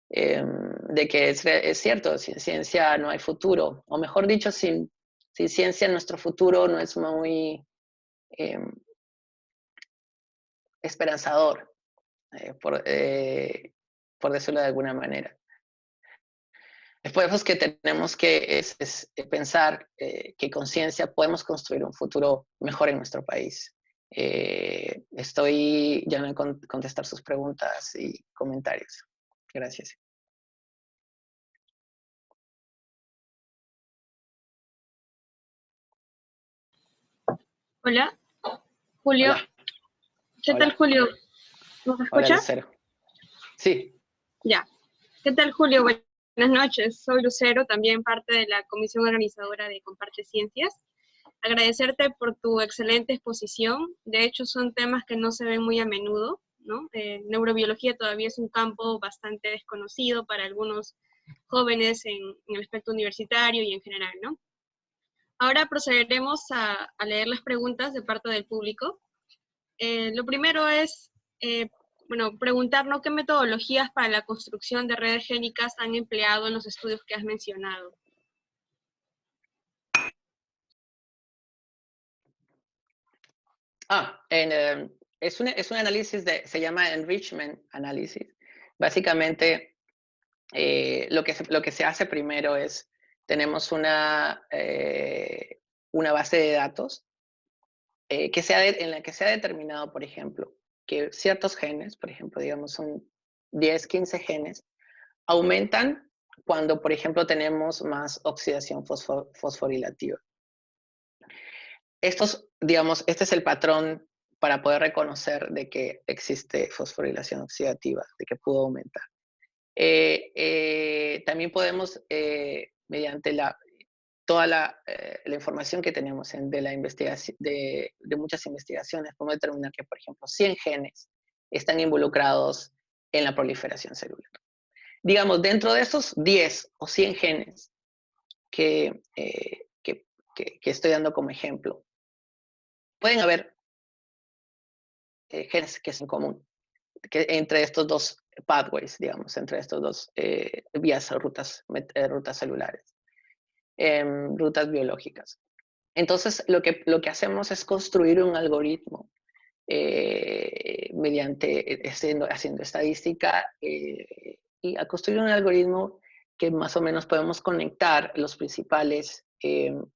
de que es cierto, sin ciencia no hay futuro, o mejor dicho, sin ciencia nuestro futuro no es muy esperanzador, por decirlo de alguna manera. Después que tenemos que pensar que con ciencia podemos construir un futuro mejor en nuestro país. Estoy ya en contestar sus preguntas y comentarios. Gracias. Hola, Julio. Hola. ¿Qué tal, Julio? ¿Nos escucha? Hola, Lucero. Sí. Ya. ¿Qué tal, Julio? Buenas noches. Soy Lucero, también parte de la comisión organizadora de Comparte Ciencias. Agradecerte por tu excelente exposición. De hecho, son temas que no se ven muy a menudo, ¿no? Neurobiología todavía es un campo bastante desconocido para algunos jóvenes en el aspecto universitario y en general, ¿no? Ahora procederemos a leer las preguntas de parte del público. Lo primero es, preguntarnos qué metodologías para la construcción de redes génicas han empleado en los estudios que has mencionado. Es un análisis se llama enrichment analysis. Básicamente, lo que se hace primero es, tenemos una base de datos en la que se ha determinado, por ejemplo, que ciertos genes, por ejemplo, digamos son 10, 15 genes, aumentan cuando, por ejemplo, tenemos más oxidación fosforilativa. Este es el patrón para poder reconocer de que existe fosforilación oxidativa, de que pudo aumentar. También podemos, mediante toda la información que tenemos de muchas investigaciones, podemos determinar que, por ejemplo, 100 genes están involucrados en la proliferación celular. Digamos, dentro de esos 10 o 100 genes que estoy dando como ejemplo, pueden haber genes que es en común entre estos dos pathways, digamos, entre estos dos vías, rutas celulares, rutas biológicas. Entonces, lo que hacemos es construir un algoritmo haciendo estadística y a construir un algoritmo que más o menos podemos conectar los principales genes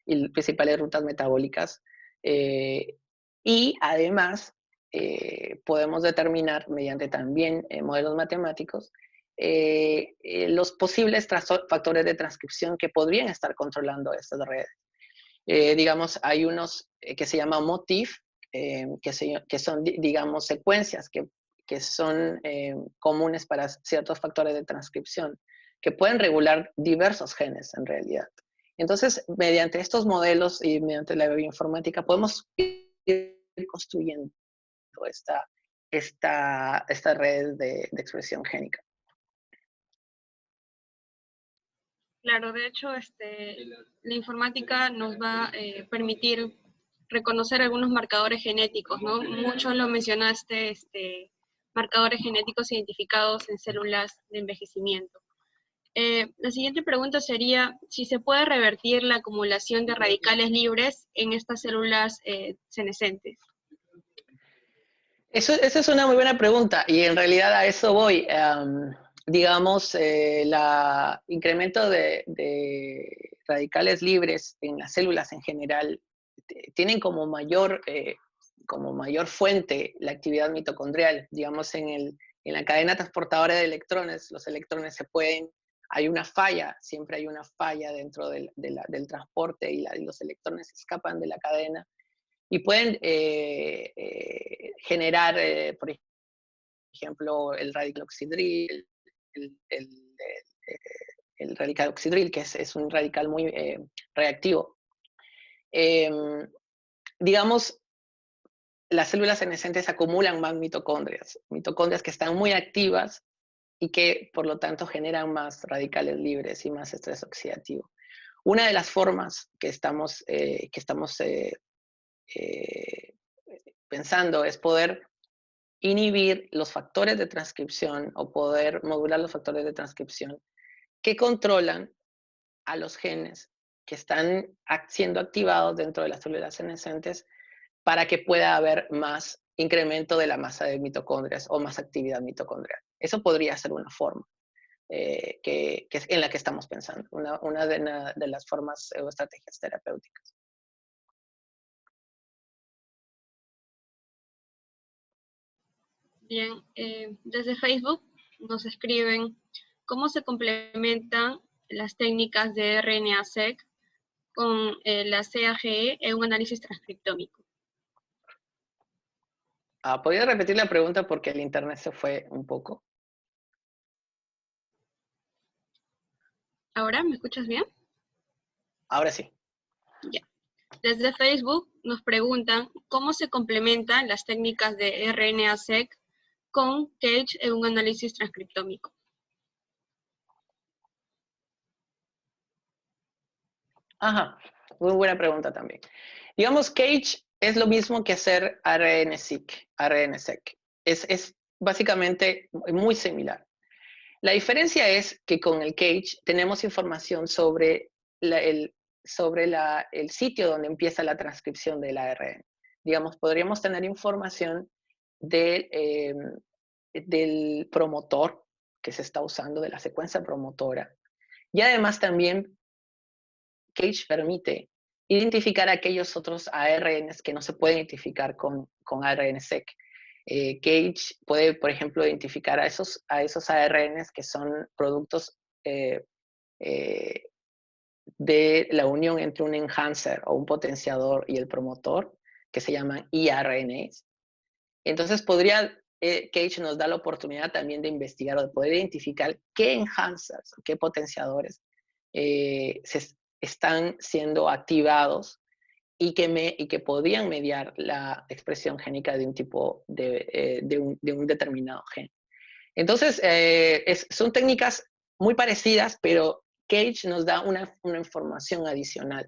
y las principales rutas metabólicas y además podemos determinar mediante también modelos matemáticos los posibles factores de transcripción que podrían estar controlando estas redes. Digamos, hay unos que se llaman motif, que son, digamos, secuencias que son comunes para ciertos factores de transcripción, que pueden regular diversos genes en realidad. Entonces, mediante estos modelos y mediante la bioinformática podemos ir construyendo esta red de expresión génica. Claro, de hecho, la informática nos va a permitir reconocer algunos marcadores genéticos, ¿no? Muchos lo mencionaste, marcadores genéticos identificados en células de envejecimiento. La siguiente pregunta sería si se puede revertir la acumulación de radicales libres en estas células senescentes. Esa es una muy buena pregunta y en realidad a eso voy. Digamos, el incremento de radicales libres en las células en general tienen como mayor como mayor fuente la actividad mitocondrial. Digamos, en la cadena transportadora de electrones, los electrones hay una falla, siempre hay una falla dentro del transporte y los electrones escapan de la cadena y pueden generar, por ejemplo, el radical oxidril, el radical oxidril, que es un radical muy reactivo. Digamos, las células senescentes acumulan más mitocondrias que están muy activas y que, por lo tanto, generan más radicales libres y más estrés oxidativo. Una de las formas que estamos pensando es poder inhibir los factores de transcripción o poder modular los factores de transcripción que controlan a los genes que están siendo activados dentro de las células senescentes para que pueda haber más incremento de la masa de mitocondrias o más actividad mitocondrial. Eso podría ser una forma que es en la que estamos pensando, una de las formas o estrategias terapéuticas. Bien, desde Facebook nos escriben cómo se complementan las técnicas de RNA-seq con la CAGE en un análisis transcriptómico. ¿Podría repetir la pregunta porque el internet se fue un poco? ¿Ahora me escuchas bien? Ahora sí. Ya. Desde Facebook nos preguntan cómo se complementan las técnicas de RNA-seq con CAGE en un análisis transcriptómico. Ajá, muy buena pregunta también. Digamos, CAGE es lo mismo que hacer RNA-seq. Es básicamente muy similar. La diferencia es que con el CAGE tenemos información sobre el sitio donde empieza la transcripción del ARN. Digamos, podríamos tener información del promotor que se está usando, de la secuencia promotora. Y además también CAGE permite identificar aquellos otros ARNs que no se pueden identificar con ARN-seq. CAGE puede, por ejemplo, identificar a esos ARNs que son productos de la unión entre un enhancer o un potenciador y el promotor, que se llaman eRNAs. Entonces, CAGE nos da la oportunidad también de investigar o de poder identificar qué enhancers, qué potenciadores están siendo activados y que podían mediar la expresión génica de un tipo de un determinado gen. Entonces, son técnicas muy parecidas, pero CAGE nos da una información adicional,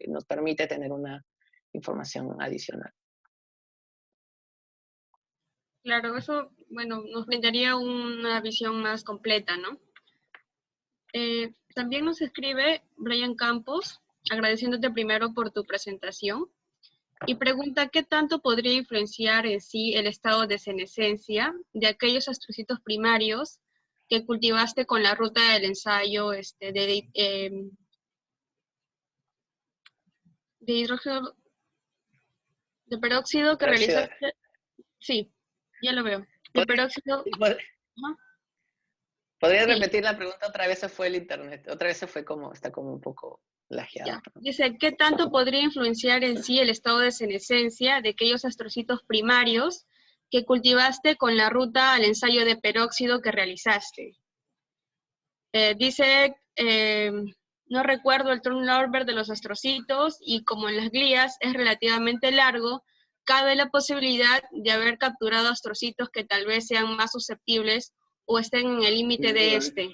nos permite tener una información adicional. Claro, eso, bueno, nos brindaría una visión más completa, ¿no? También nos escribe Brian Campos, agradeciéndote primero por tu presentación, y pregunta qué tanto podría influenciar en sí el estado de senescencia de aquellos astrocitos primarios que cultivaste con la ruta del ensayo de hidrógeno de peróxido que realizaste. Sí, ya lo veo. De peróxido. ¿Podrías Sí. repetir la pregunta? Otra vez se fue el internet, otra vez está como un poco lajeado. Dice, ¿qué tanto podría influenciar en sí el estado de senescencia de aquellos astrocitos primarios que cultivaste con la ruta al ensayo de peróxido que realizaste? Dice, no recuerdo el turnover de los astrocitos y como en las glías es relativamente largo, cabe la posibilidad de haber capturado astrocitos que tal vez sean más susceptibles o estén en el límite de este.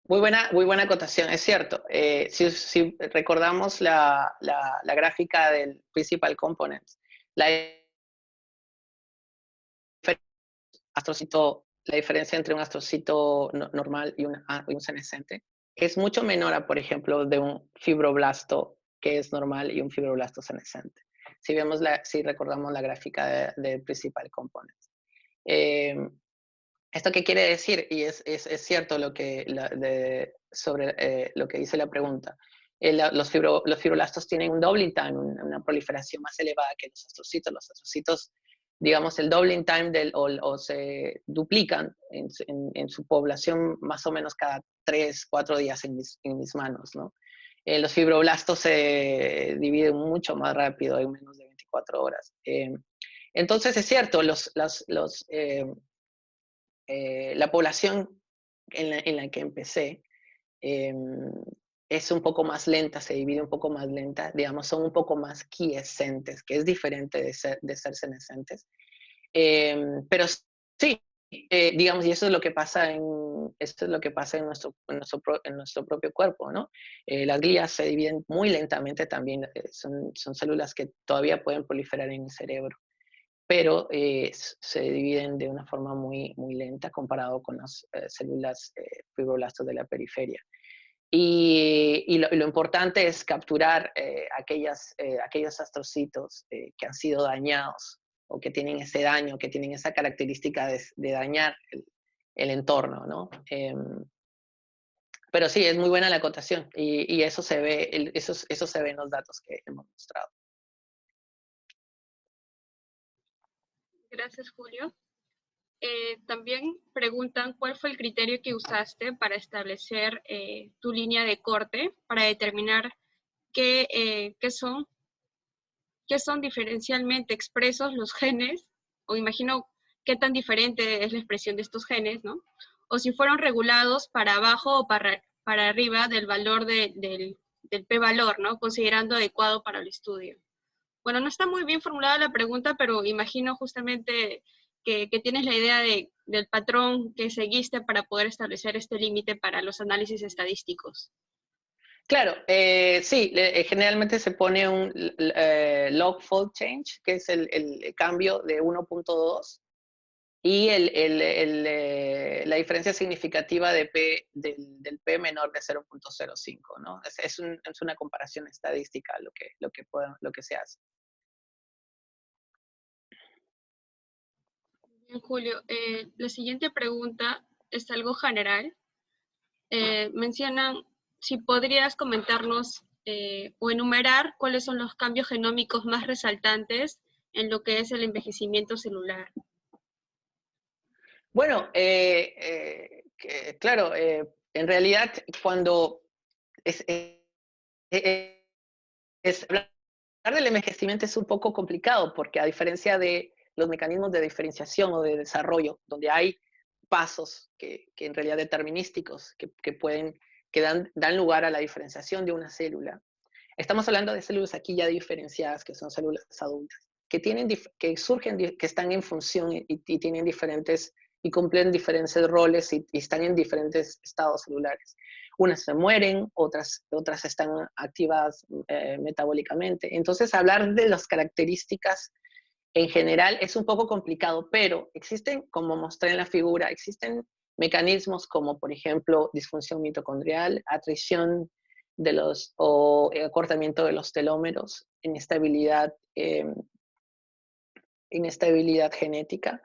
Muy buena acotación, es cierto. Si recordamos la gráfica del principal component, la diferencia entre un astrocito normal y un senescente es mucho menor, por ejemplo, de un fibroblasto que es normal y un fibroblasto senescente. Si recordamos la gráfica del principal component. ¿Esto qué quiere decir? Y es cierto sobre lo que dice la pregunta. los fibroblastos tienen un doubling time, una proliferación más elevada que los astrocitos. Los astrocitos, digamos, el doubling time o se duplican en su población más o menos cada 3, 4 días en mis manos, ¿no? Los fibroblastos se dividen mucho más rápido, en menos de 24 horas. Entonces, es cierto, la población en la que empecé es un poco más lenta, se divide un poco más lenta, digamos, son un poco más quiescentes, que es diferente de ser senescentes. Pero sí, digamos, y eso es lo que pasa en nuestro propio cuerpo, ¿no? Las glías se dividen muy lentamente también, son células que todavía pueden proliferar en el cerebro, pero se dividen de una forma muy, muy lenta comparado con las células fibroblastos de la periferia. Y lo importante es capturar aquellos astrocitos que han sido dañados o que tienen ese daño, que tienen esa característica de dañar el entorno, ¿no? Pero sí, es muy buena la acotación y eso se ve, eso se ve en los datos que hemos mostrado. Gracias, Julio. También preguntan cuál fue el criterio que usaste para establecer tu línea de corte para determinar qué son diferencialmente expresos los genes, o imagino qué tan diferente es la expresión de estos genes, ¿no? O si fueron regulados para abajo o para arriba del valor del p-valor, ¿no? Considerando adecuado para el estudio. Bueno, no está muy bien formulada la pregunta, pero imagino justamente que tienes la idea del patrón que seguiste para poder establecer este límite para los análisis estadísticos. Claro, sí, generalmente se pone un log fold change, que es el cambio de 1.2, y la diferencia significativa del P menor de 0.05, ¿no? Es una comparación estadística lo que se hace. Bien, Julio, la siguiente pregunta es algo general. Mencionan si podrías comentarnos o enumerar cuáles son los cambios genómicos más resaltantes en lo que es el envejecimiento celular. Bueno, claro, en realidad cuando hablar del envejecimiento es un poco complicado porque a diferencia de los mecanismos de diferenciación o de desarrollo, donde hay pasos que en realidad determinísticos que dan lugar a la diferenciación de una célula, estamos hablando de células aquí ya diferenciadas, que son células adultas, que surgen, que están en función y tienen diferentes, y cumplen diferentes roles y están en diferentes estados celulares. Unas se mueren, otras están activadas metabólicamente. Entonces, hablar de las características en general es un poco complicado, pero existen, como mostré en la figura, existen mecanismos como, por ejemplo, disfunción mitocondrial, atrición o acortamiento de los telómeros, inestabilidad genética.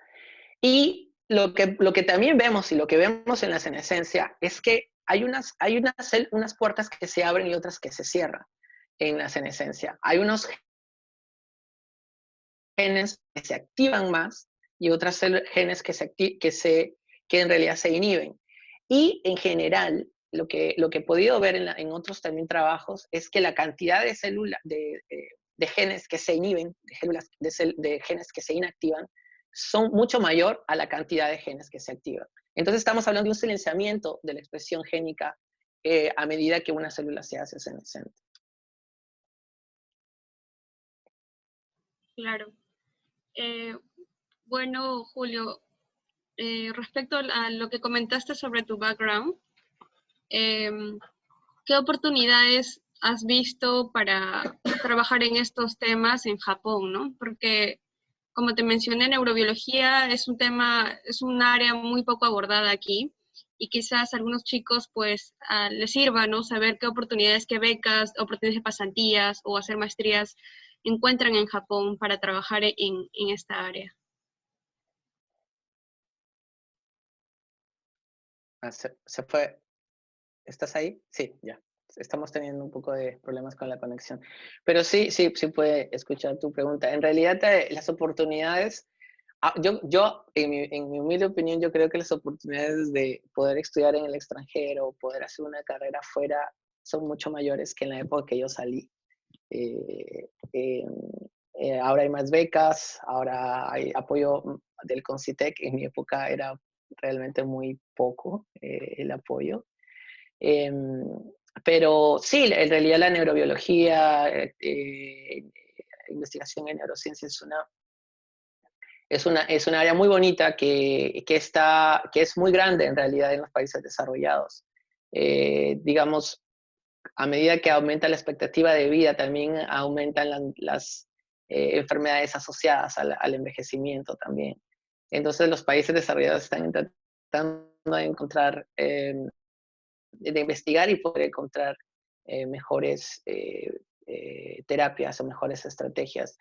Y lo que también vemos y lo que vemos en la senescencia es que hay unas puertas que se abren y otras que se cierran en la senescencia. Hay unos genes que se activan más y otros genes que en realidad se inhiben. Y en general, lo que he podido ver en otros también trabajos es que la cantidad de células, de genes que se inhiben, de genes que se inactivan, son mucho mayor a la cantidad de genes que se activan. Entonces estamos hablando de un silenciamiento de la expresión génica a medida que una célula se hace senescente. Claro. Bueno, Julio, respecto a lo que comentaste sobre tu background, ¿qué oportunidades has visto para trabajar en estos temas en Japón, ¿no? Porque, como te mencioné, neurobiología es un área muy poco abordada aquí y quizás a algunos chicos pues les sirva, ¿no? Saber qué oportunidades, qué becas, oportunidades de pasantías o hacer maestrías encuentran en Japón para trabajar en esta área. Se fue. ¿Estás ahí? Sí, ya. estamos teniendo un poco de problemas con la conexión. Pero sí puede escuchar tu pregunta. En realidad, las oportunidades, en mi humilde opinión, yo creo que las oportunidades de poder estudiar en el extranjero, poder hacer una carrera afuera, son mucho mayores que en la época que yo salí. Ahora hay más becas, ahora hay apoyo del Concitec. En mi época era realmente muy poco el apoyo. Pero sí, en realidad la neurobiología, investigación en neurociencia es una área muy bonita que es muy grande en realidad en los países desarrollados. Digamos, a medida que aumenta la expectativa de vida, también aumentan las enfermedades asociadas al envejecimiento también. Entonces los países desarrollados están tratando de encontrar de investigar y poder encontrar mejores terapias o mejores estrategias.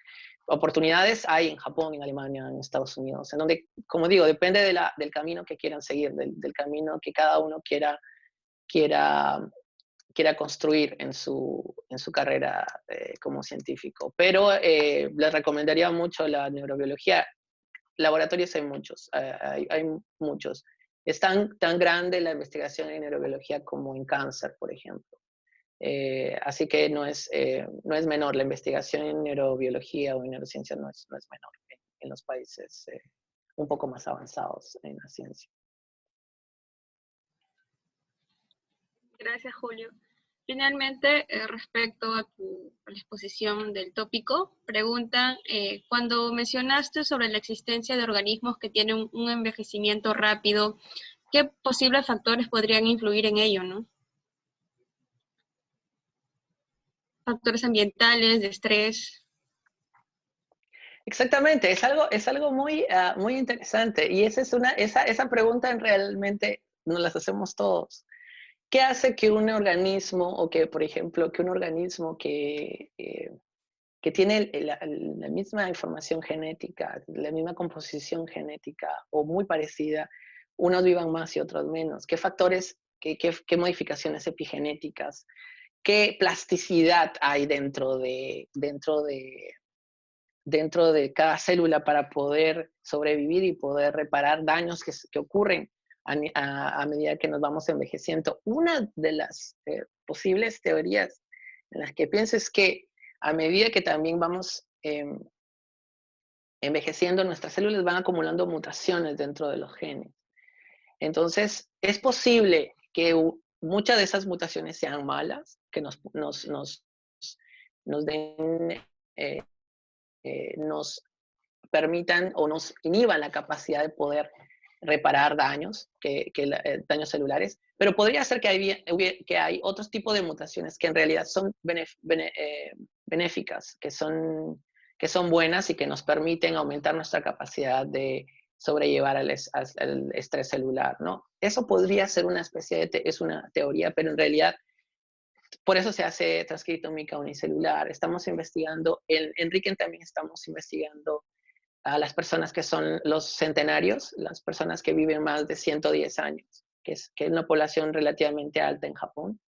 Oportunidades hay en Japón, en Alemania, en Estados Unidos, en donde, como digo, depende del camino que quieran seguir, del camino que cada uno quiera construir en su carrera como científico. Pero les recomendaría mucho la neurobiología. Laboratorios hay muchos, hay muchos. Es tan grande la investigación en neurobiología como en cáncer, por ejemplo. Así que no es menor. La investigación en neurobiología o en neurociencia no es menor en los países un poco más avanzados en la ciencia. Gracias, Julio. Finalmente, respecto a la exposición del tópico, preguntan, cuando mencionaste sobre la existencia de organismos que tienen un envejecimiento rápido, ¿qué posibles factores podrían influir en ello, no? Factores ambientales, de estrés. Exactamente, es algo muy, muy interesante. Y esa pregunta realmente nos las hacemos todos. ¿Qué hace que un organismo, o que, por ejemplo, que un organismo que tiene la misma información genética, la misma composición genética, o muy parecida, unos vivan más y otros menos? ¿Qué factores, qué modificaciones epigenéticas, qué plasticidad hay dentro de cada célula para poder sobrevivir y poder reparar daños que ocurren a medida que nos vamos envejeciendo? Una de las posibles teorías en las que pienso es que a medida que también vamos envejeciendo, nuestras células van acumulando mutaciones dentro de los genes. Entonces, es posible que muchas de esas mutaciones sean malas, que nos den, nos permitan o nos inhiban la capacidad de poder reparar daños, daños celulares, pero podría ser que hay otros tipos de mutaciones que en realidad son benéficas, que son buenas y que nos permiten aumentar nuestra capacidad de sobrellevar al estrés celular, ¿no? Eso podría ser una especie es una teoría, pero en realidad por eso se hace transcriptómica unicelular. Estamos investigando, en RIKEN también estamos investigando a las personas que son los centenarios, las personas que viven más de 110 años, que es una población relativamente alta en Japón.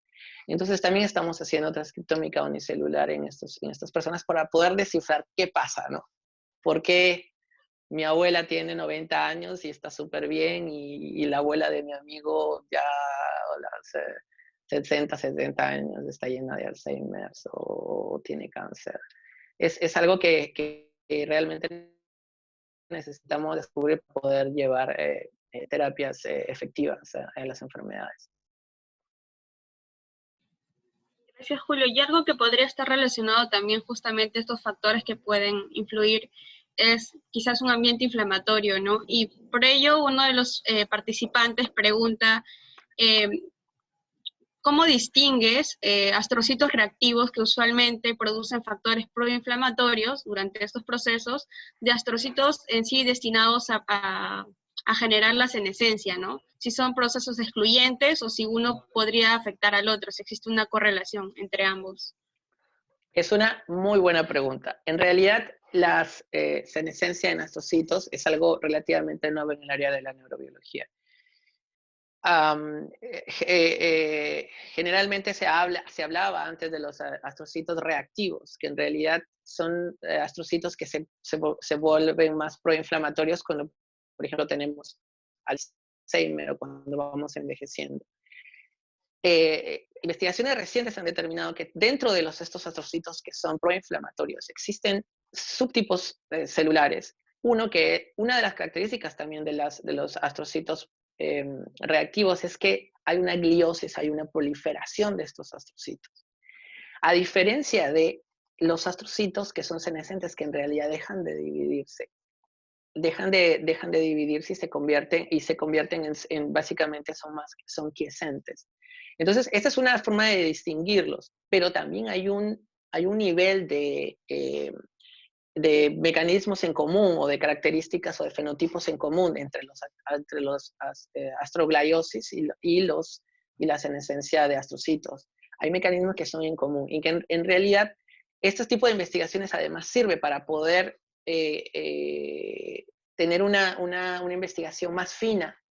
Entonces también estamos haciendo transcriptómica unicelular en estas personas para poder descifrar qué pasa, ¿no? ¿Por qué mi abuela tiene 90 años y está súper bien y la abuela de mi amigo ya a las 60, 70 años está llena de Alzheimer o tiene cáncer? Es algo que realmente necesitamos descubrir para poder llevar terapias efectivas a las enfermedades. Gracias, Julio. Y algo que podría estar relacionado también justamente a estos factores que pueden influir es quizás un ambiente inflamatorio, ¿no? Y por ello uno de los participantes pregunta, ¿cómo distingues astrocitos reactivos que usualmente producen factores proinflamatorios durante estos procesos de astrocitos en sí destinados a generar la senescencia, ¿no? Si son procesos excluyentes o si uno podría afectar al otro, si existe una correlación entre ambos. Es una muy buena pregunta. En realidad, la senescencia en astrocitos es algo relativamente nuevo en el área de la neurobiología. generalmente se hablaba antes de los astrocitos reactivos, que en realidad son astrocitos que se vuelven más proinflamatorios cuando, por ejemplo, tenemos Alzheimer o cuando vamos envejeciendo. Investigaciones recientes han determinado que dentro de estos astrocitos que son proinflamatorios existen subtipos celulares. Una de las características también de los astrocitos reactivos es que hay una gliosis, hay una proliferación de estos astrocitos. A diferencia de los astrocitos que son senescentes, que en realidad dejan de dividirse. Dejan de dividirse y se convierten en básicamente son quiescentes. Entonces, esta es una forma de distinguirlos, pero también hay un nivel de mecanismos en común o de características o de fenotipos en común entre los astrogliosis y la senescencia de astrocitos. Hay mecanismos que son en común y que en realidad este tipo de investigaciones además sirve para poder tener una investigación más fina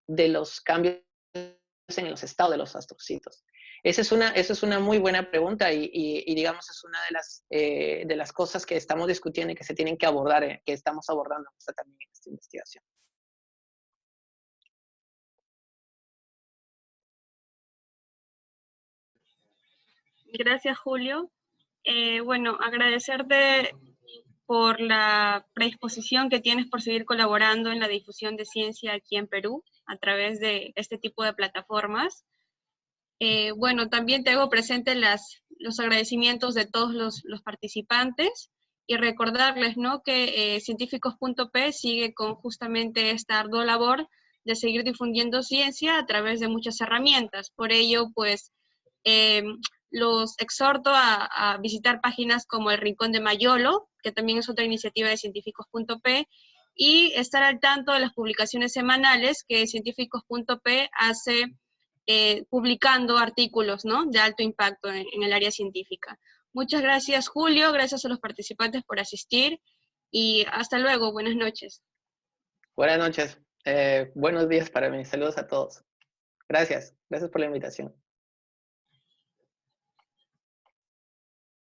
de los cambios en los estados de los astrocitos. Esa es una muy buena pregunta y digamos es una de las cosas que estamos discutiendo y que se tienen que abordar, que estamos abordando también en esta investigación. Gracias, Julio. Bueno, agradecerte por la predisposición que tienes por seguir colaborando en la difusión de ciencia aquí en Perú a través de este tipo de plataformas. Bueno, también te hago presente los agradecimientos de todos los participantes y recordarles, ¿no?, que científicos.p sigue con justamente esta ardua labor de seguir difundiendo ciencia a través de muchas herramientas. Por ello, pues, los exhorto a visitar páginas como el Rincón de Mayolo, que también es otra iniciativa de científicos.p, y estar al tanto de las publicaciones semanales que científicos.p hace publicando artículos, ¿no?, de alto impacto en el área científica. Muchas gracias, Julio, gracias a los participantes por asistir y hasta luego, buenas noches. Buenas noches, buenos días para mí, saludos a todos. Gracias por la invitación.